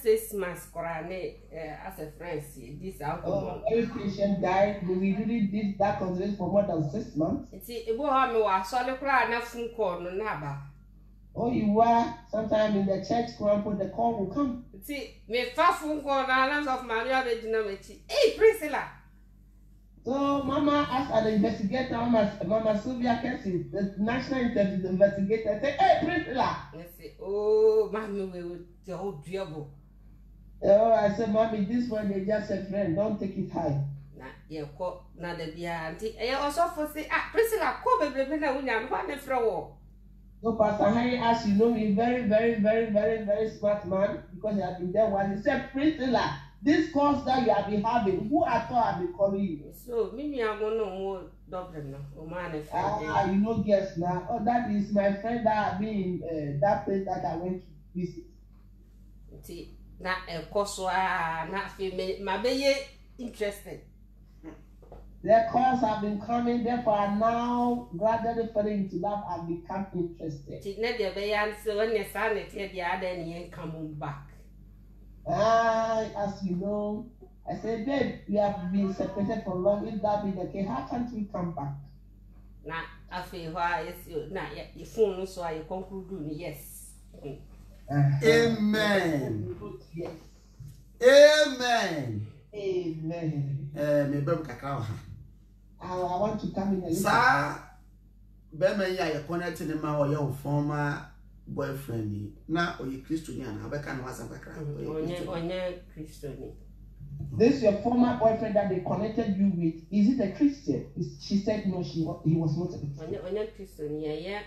6 months as a friends. This uncommon. Very patient guy. We really did that conversation for more than 6 months. Oh, you were sometime in the church crumple, the call will come. See, me fast phone call and of Maria Hey, Priscilla. So, Mama asked an investigator, Mama Sylvia Kessie, the national intelligence investigator, say, hey, Priscilla. I say, oh, Mommy, we will the whole trouble. Oh, I said, Mommy, this one they just a friend, don't take it high. Yeah, call now the beer auntie. I also for say, Priscilla, call baby, now we are one throw. So Pastor Harry asked, you know me, very, very, very, very, very smart man, because he had been there once. He said, Priscilla, this course that you have been having, who at all have been calling you? So, me, I'm going to more Dublin now. You know, guess now. Oh, that is my friend that have been in that place that I went to visit. See, not a course, not female, my baby interested. Their calls have been coming, therefore are now gradually falling into love and become interested. Coming back. As you know, I said, babe, we have been separated for long. If that be the case, how can't we come back? Now, I feel why it's not yet the phone, so I conclude yes. Amen. Yes. Amen. Amen. I want to come in a little. Sir, Bema, you are connected to my former boyfriend na oye Christian na abeka na wasa kakra onye Christian. This your former boyfriend that they connected you with, is it a Christian? She said no, he was not a Christian. Onye Christian, yeah,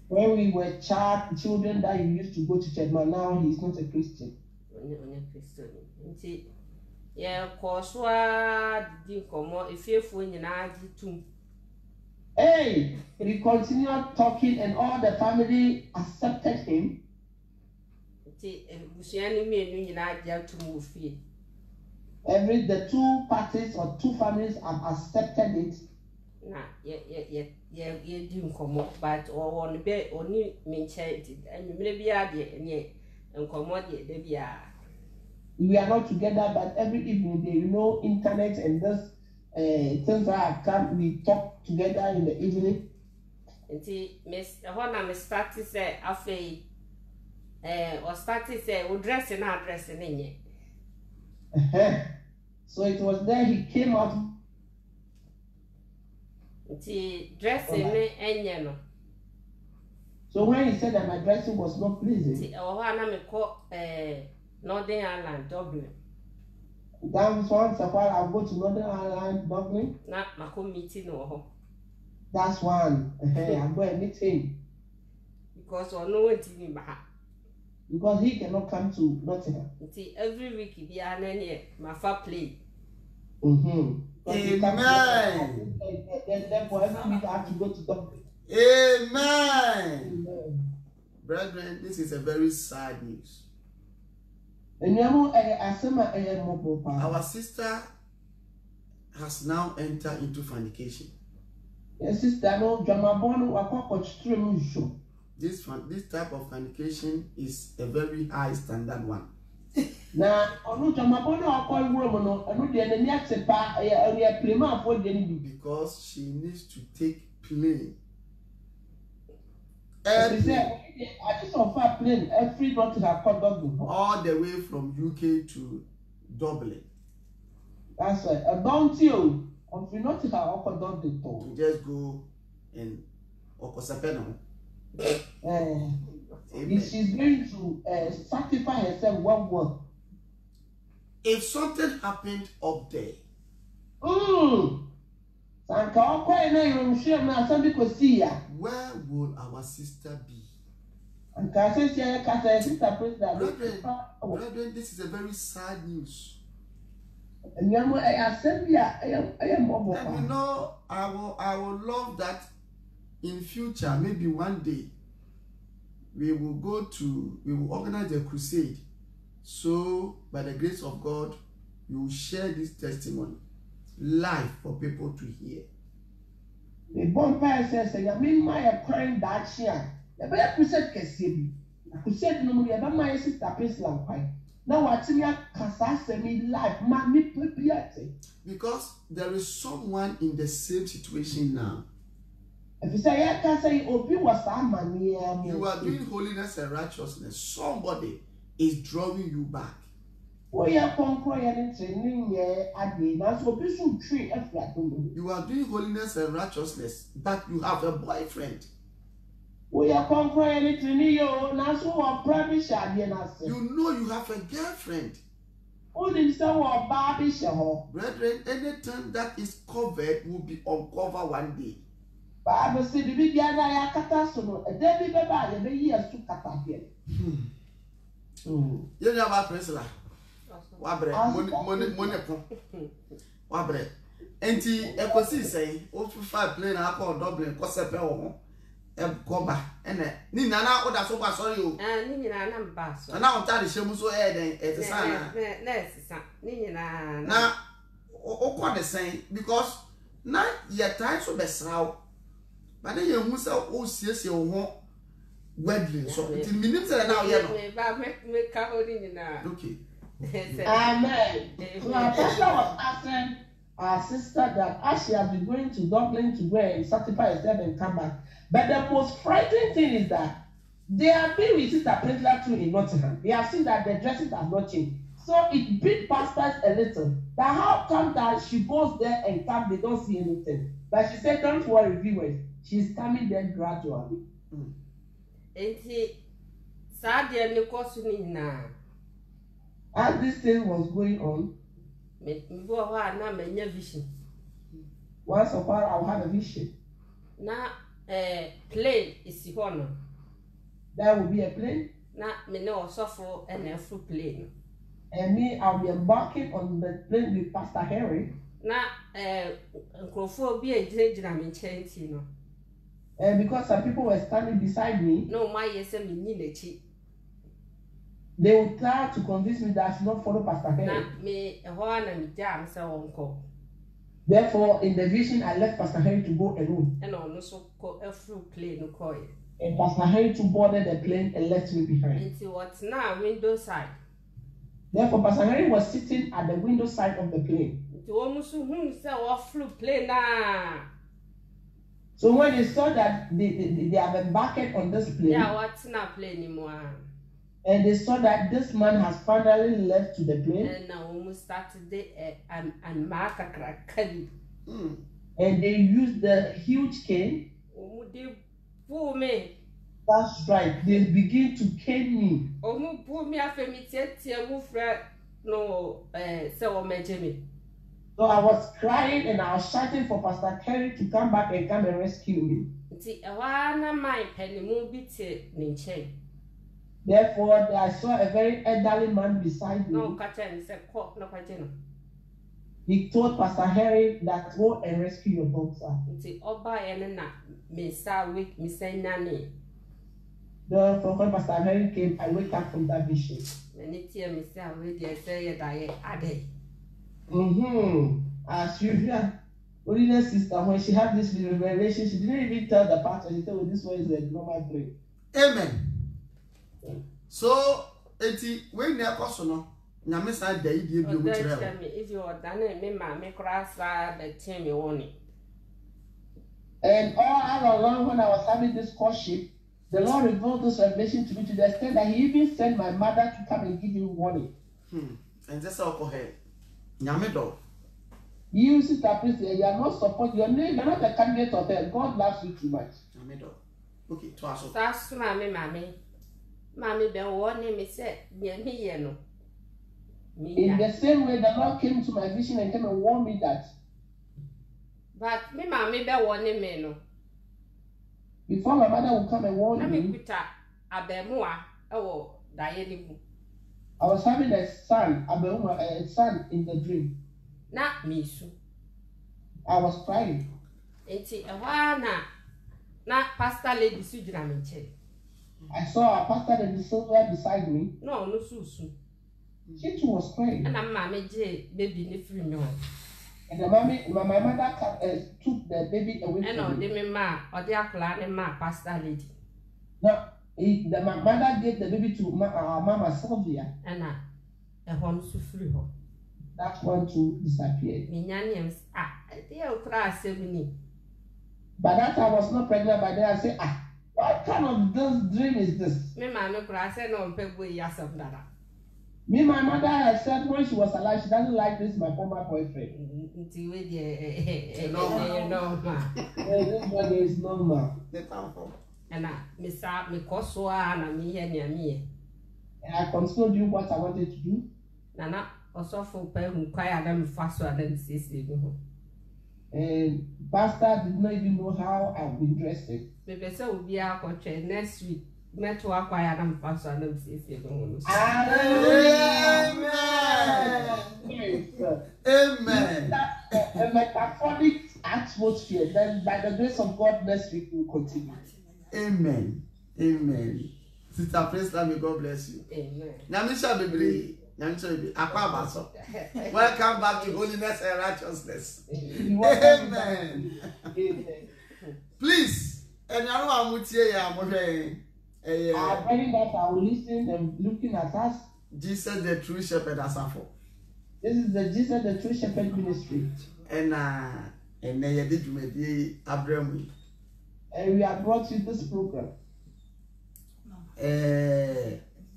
when we were children that you used to go to church, but now he's not a Christian. Onye Christian. Yeah, Koswa didn't come out if you're for too. Hey, we continued talking and all the family accepted him. The two parties or two families have accepted it. Nah, yeah, didn't come up, but or on the bed only mentioned and maybe I did, and come out yet, we are not together, but every evening they internet and this things that have come, we talk together in the evening. And see, Miss Hona started say after or started say we dressing in it. So it was there he came out. See, dressing and so when he said that my dressing was not pleasing, see, me call Northern Ireland, Dublin. That was once a while I'll go to Northern Ireland, Dublin. Not my meeting or that's one. I'm going to meet him. Because I know what he back. Because he cannot come to Nottingham. See, every week he be an my far play. Amen. Therefore, every week I have to go to Dublin. Amen. Brethren, this is a very sad news. Our sister has now entered into fornication. Yes, sister, no drama. This type of fornication is a very high standard one. Because she needs to take plane. I just offer plane every month to have all the way from UK to Dublin. That's right. I don't you. If you not have Dublin, to just go in Okosapeno. If she's going to sacrifice herself one word. If something happened up there, where will our sister be? Brethren, this is a very sad news. And I would love that in future, maybe one day, we will organize a crusade. So, by the grace of God, you will share this testimony live for people to hear. The bonfire says, I mean, my crying that year. The better crusade can see. I could say, no, you have my sister, Prince Lampai. Now, what's in your casa me life, mammy, because there is someone in the same situation now. If you say, I can't say, oh, you was a man, you are doing holiness and righteousness. Somebody is drawing you back. You are doing holiness and righteousness, but you have a boyfriend. You know you have a girlfriend. Brethren, anything that is covered will be uncovered one day. You know about Priscilla. Wabre, Wabre. Enti, ekosi say, o 5 plane akọ Dublin ko sepe wo. Koba ene ni nana oda so ba sorry o. Ni nyina na mba so. Na on tade shemu so den e te sana. Na esisa. Ni nyina na o ko the same because na ye time so besraw. But then you hu say o siesie wo ho wedding so. It minim say na o ye no. Ba me ka hodi nyina. Okay. Amen. So our pastor was asking our sister that as she has been going to Dublin to go and sanctify herself and come back. But the most frightening thing is that they have been with Sister Priscilla too in Nottingham. They have seen that the dresses have not changed. So it beat pastors a little. That how come that she goes there and comes, they don't see anything. But she said, don't worry, viewers. she's coming there gradually. As this thing was going on, once a while I'll have a vision. Plane is here. There will be a plane. Me no suffer and a full plane. And me, I'll be embarking on the plane with Pastor Henry. And because some people were standing beside me, no, my yes, they would try to convince me that I should not follow Pastor Henry. Therefore, in the vision, I left Pastor Henry to go alone. And also a full plane. And Pastor Henry to boarded the plane and left me behind. Into what's now window side. Therefore, Pastor Henry was sitting at the window side of the plane. So when they saw that they have embarked on this plane, yeah, what's not plane anymore? And they saw that this man has finally left to the plane. And now almost started and mark a crack. And they used the huge cane. That's right. They begin to cane me. So I was crying and I was shouting for Pastor Kerry to come back and come and rescue me. Therefore, I saw a very elderly man beside me. He told Pastor Harry that go and rescue your daughter. Therefore, when Pastor Harry came, I wake up from that vision. As usual, Olina's sister, when she had this revelation, she didn't even tell the pastor. She said, well, this one is a normal dream. Amen. So, when you are caution, Namisa Day, you do if you are done, me cross the team warning. And all along, when I was having this courtship, the Lord revealed this revelation to me to the extent that He even sent my mother to come and give you warning. And that's all for her. Yamido. You, Sister Priest, you are not support your name, you are not a candidate of her. God loves you too much. Yamido. Okay, to us. That's Mammy. Mammy, the warning me said, me, no. In the same way, the Lord came to my vision and came and warned me that. But me, Mammy, the warning me, no. Before my mother would come and warn me, I was having a son in the dream. Not me, so. I was crying. It's a while now. Not Pastor Lady Sudramiche. I saw a Pastor Lady Silver beside me. No, Susu. She too was crying. And I'm Mammy J, baby, the free no. And my mother took the baby away from me. And ma or the Aklan and ma Pastor Lady. No, my mother gave the baby to our Mama Sylvia. And a home to free her. That one too disappeared. Minyanians, they are class 70. By that time, I was not pregnant. By then, I said, what kind of this dream is this? Me, my class, and on Pebble, yes, of that. Me, my mother had said when she was alive, she doesn't like this, my former boyfriend. This one is normal. And me Kosoa, and me here me. And I consoled you what I wanted to do. Nana, also for pay who quiet them faster than sister. And Pastor did not even know how I've been dressed. Maybe so will be our country next week. Met to acquire them faster than sister. Amen. That's a metaphoric atmosphere. Then, by the grace of God, next week we'll continue. Amen. Amen. Sister Praise, may God bless you. Amen. Namisha Bibli. Welcome back to holiness and righteousness. Amen. Please, and I know I'm with you. I'm praying that I will listen and looking at us. Jesus, the true shepherd, Asafo. This is the Jesus, the true shepherd ministry. And they did me Abraham. And we have brought you this program.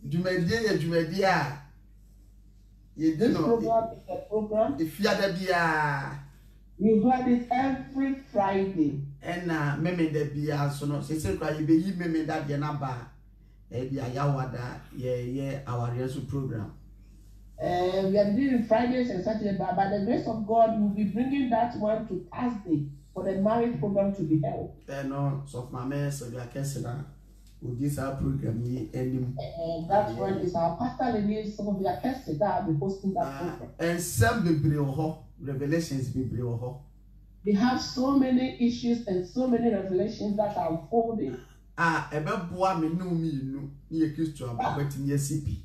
Jumedia. This program is a program. If you are we heard it every Friday. ena meme da bia so no se kwa ye be yi meme da de na ba bia yawada ye our rehearsal program. We are doing Fridays and Saturdays, but by the grace of God, we'll be bringing that one to Thursday for the marriage program to be held. No, so my man, so we are casting with this our program. That one is our pastor Lenny, so we are casting that, be hosting that program. And some revelations be. They have so many issues and so many revelations that are unfolding. Boy, me no, near Christian, but in your CP.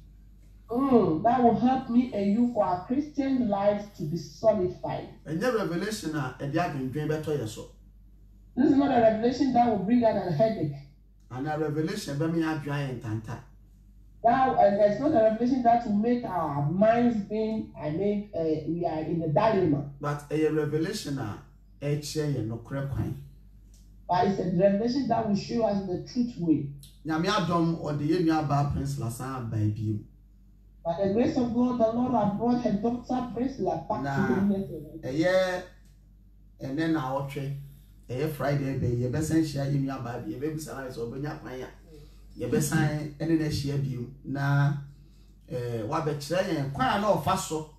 That will help me and you for our Christian life to be solidified. And your revelation, they are going to better yourself. This is not a revelation that will bring out a headache. And a revelation, but me are dry and tanta. And it's not a revelation that will make our minds being, we are in a dilemma. But a revelation, a chair, no crap. But it's a revelation that will show us the truth way. Yamiadom or the Yamiaba Prince Lassan by you. By the grace of God, the Lord has brought her daughter Priscilla back to the network. A year and then our trade. A Friday, you best share in your baby, your baby size or Benya Paya. You best sign any next year view. Now, what betray and quite no faso.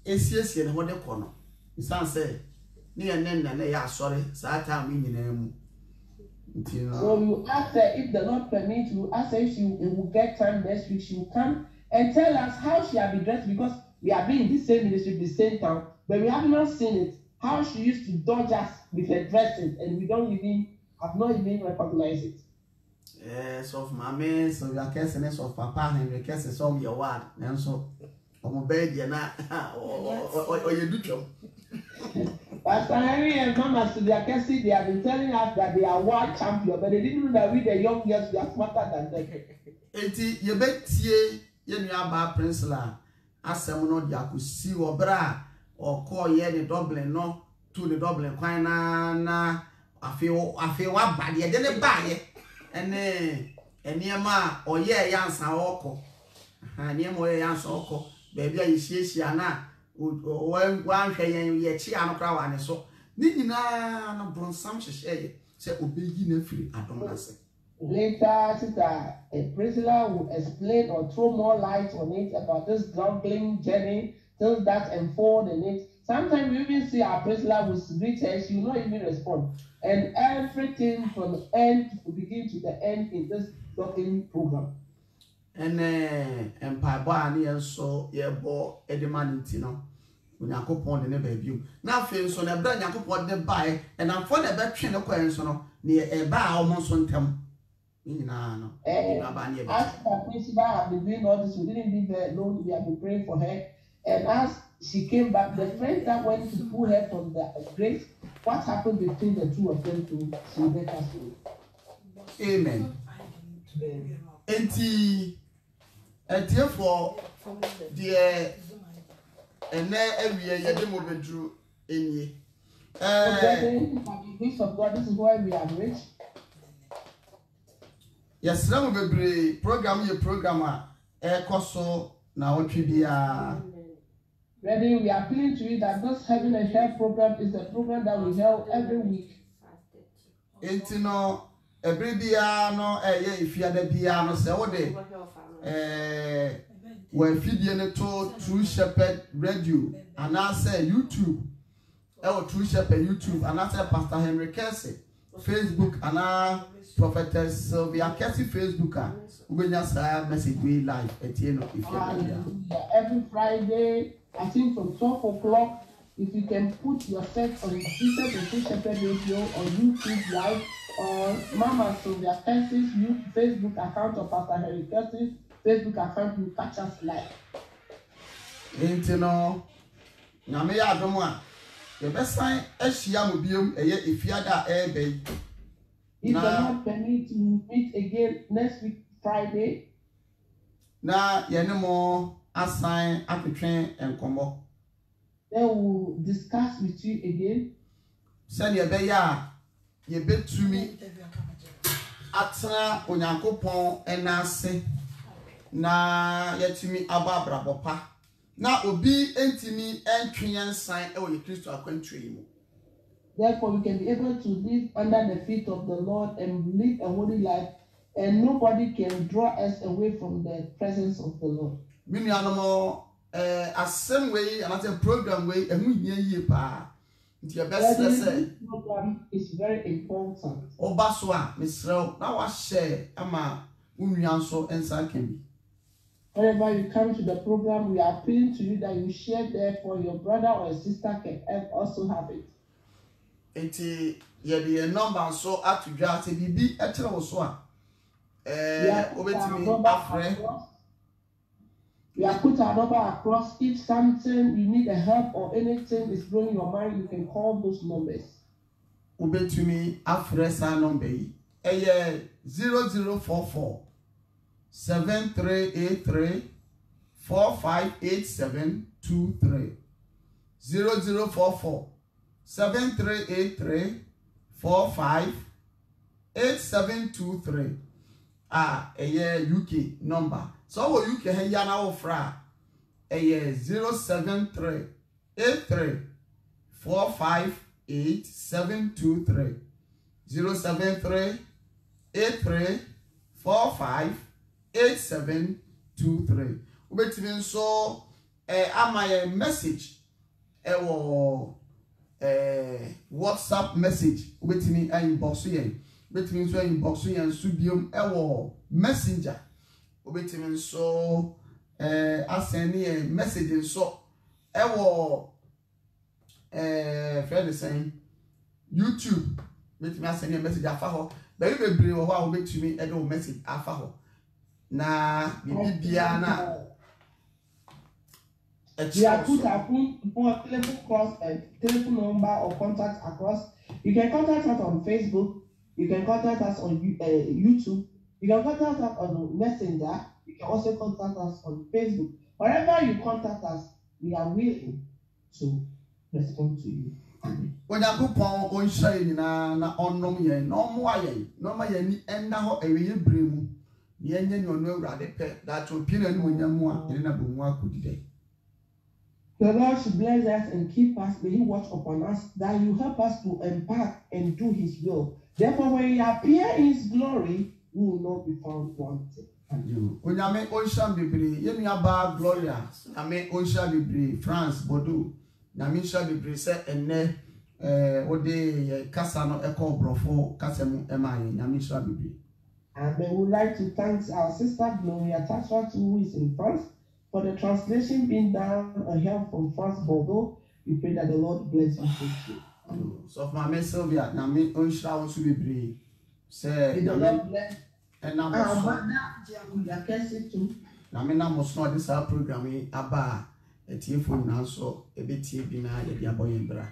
Yes, and what the corner. The son said, near Nen and they are sorry, Satan meaning them. So we ask her if the Lord permits, we ask her if she will get time next week. She will come and tell us how she has been dressed, because we have been in the same ministry, the same town, but we have not seen it. How she used to dodge us with her dresses, and we have not even recognized it. Yes, of my man, so we are casting of Papa and we are casting some of your word, and so I'm obeyed you now, or you do job. Pastor Henry and Mama, so they are casting, they have been telling us that they are world champion, but they didn't know that we, the young girls, we are smarter than them. You bet ye, you know about Prince La, as someone ya could see or bra, or call ye the Dublin, no, to the Dublin, quite na, I feel what bad, you didn't buy it, and near ma, or ye, Yansa Oko, and near more Yansa Oko, baby, I see she ana. One share ye chiano crow and so Nina no bronsam share say obey no free. I don't say. Later, Sister Priscilla will explain or throw more light on it about this grumbling journey till that unfold in it. Sometimes we even see our Priscilla will greet her, she will not even respond. And everything from the end will begin to the end in this talking program. And Pabani and so ye bore Edimanitino. When I go upon the baby. Now, Phil, so the brand I could the buy, and I'm for the better train of Quenson near a bar almost on them. As the principal have been doing all this, we didn't leave her alone, we have been praying for her. And as she came back, the friend that went to pull her from the grace, what happened between the two of them to see better soon? Amen. And therefore, dear, and now every year you move through in ye. By the grace of God, this is why we are rich. Yes, some of the program, your programmer, Koso, now what we be Ready, we are appealing to you that this Heaven and Hell program is a program that we held every week. Intino, every piano, if you are the piano, say what day. When feeding it to True Shepherd Radio, and I say YouTube, True Shepherd YouTube, and I say Pastor Henry Casey, Facebook, and I Prophetess Sylvia Casey Facebook, we just message we live at the end of if you every Friday, I think from 12 o'clock, if you can put yourself on Jesus and True Shepherd Radio or YouTube live, or Mama Sylvia Casey's Facebook account or Pastor Henry Casey's Facebook account, you catch us live. Intino, Namia Doma, the best sign as Yamubium, if you are air bay. If the Lord permit to meet again next week, Friday. Now, you no more assign at the train and come up. Then we'll discuss with you again. Send your bear, you bet to me. Atna, Onyankopon, and I say. Na yetimi ababra bopa na obi entimi entwen sign e wo Kristo akwantuyi mu Therefore, we can be able to live under the feet of the Lord and live a holy life, and nobody can draw us away from the presence of the Lord. Asem way another program way This program is very important. Obaswa Misrel now I share ama unyanso ensa can. Whenever you come to the program, we are appealing to you that you share there for your brother or sister can also have it. Enti ye number so at to just bibi etre so a obetimi afre. We have put our number across. If something you need a help or anything is blowing your mind, you can call those numbers. Obetumi afre sa number yi 0044 7383 458723 0044 7383 458723 UK number. So UK yana ofra 073 83 458723 073 83 458723. Ubetimi so my message WhatsApp message ubetimi inbox yen ubetimi so inbox yen subium messenger ubetimi so asend a message so friend saying YouTube ubetimi asend a message afa ho baby bebre wo ho ubetimi edo message afa ho na bibia na we have put our telephone number or contact across. You can contact us on Facebook. You can contact us on YouTube. You can contact us on Messenger. You can also contact us on Facebook. Wherever you contact us, we are willing to respond to you. When I go on shine na onom yen no mo ayen no ma yen enna ho eweye bremu yen yen no awurade pe that opina ni onyamu a yen na bomu akudide. The Lord should bless us and keep us. May He watch upon us, that you help us to embark and do His will. Therefore, when He appear in His glory, we will not be found wanting. Onyame onsha bibiri yemi aba Gloria ame onsha bibiri France Bordeaux na mi nsha bibiri se enne ode kasa no eko brofo kasa mu ema ye na mi nsha bibiri. And we would like to thank our sister Gloria Tasha, who is in France, for the translation being done a help from France Bordeaux. We pray that the Lord bless you. So for my Sylvia, na me onsha wonsu bibiri say the Lord bless. And now na me na mo so this program aba etiefo na so ebetie bi na ye bia boye bra.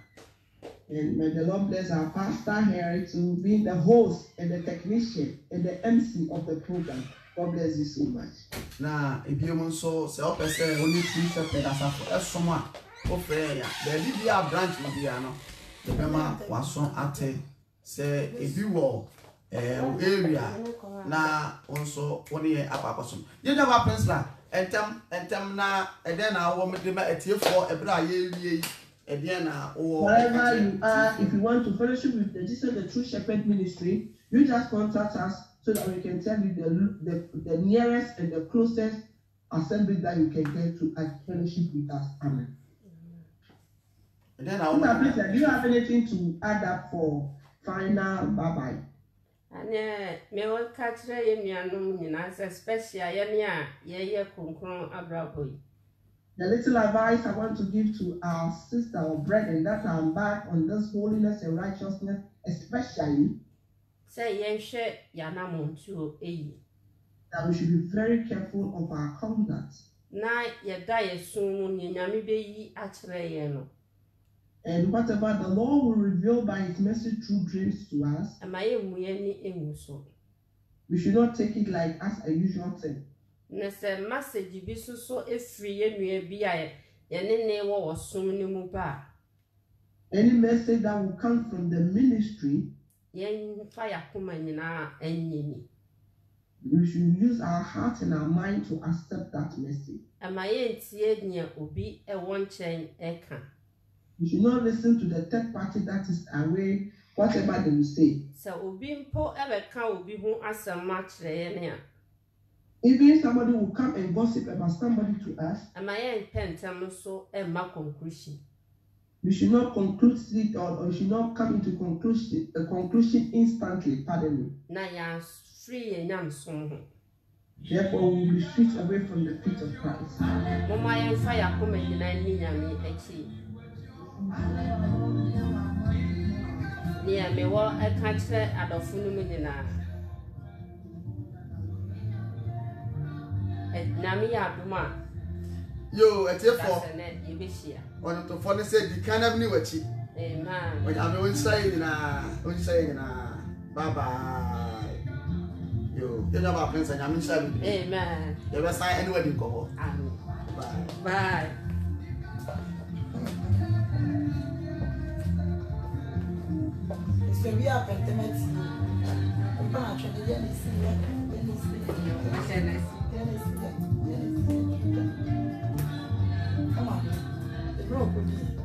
And may the Lord bless our pastor here to be the host and the technician and the MC of the program. God bless you so much. Na ebiom so se o pese oni teacher pedasafo esomo a o fe ya be bia branch bia no e be ma waso ate se ebi wo area na also one apakosom ye never principal entem na eden na wo me ma etiefo ebra ye wie eden na wo. Wherever you are, if you want to fellowship with the Jesus the True Shepherd Ministry, you just contact us so that we can tell you the nearest and the closest assembly that you can get to fellowship with us. Amen. And then do you have anything to add up for final bye-bye? Ane me won katre ye nuanom nyina especially ye ye konkron abraboy. The little advice I want to give to our sister or brethren that are back on this holiness and righteousness, especially say yen hwe yanamontuo eyi, that we should be very careful of our conduct. Na ye da ye sun ni nyame beyi akere ye no. And whatever the Lord will reveal by His message through dreams to us, we should not take it like as a usual thing. Any message that will come from the ministry, we should use our heart and our mind to accept that message. You should not listen to the third party that is away, whatever they will say. Even somebody will come and gossip about somebody to us. We should not conclude it or we should not come into a conclusion instantly. Pardon me. Therefore, we will retreat away from the feet of Christ. Yo, at your for one of the funny said, you can't have new at you. Amen. When I'm only saying, bye bye. You know about Prince and I'm inside. Amen. You ever sign anywhere you go? Bye. Bye. It's going to be a pentiment. I'm going to try to get this. Come on. The broke will be.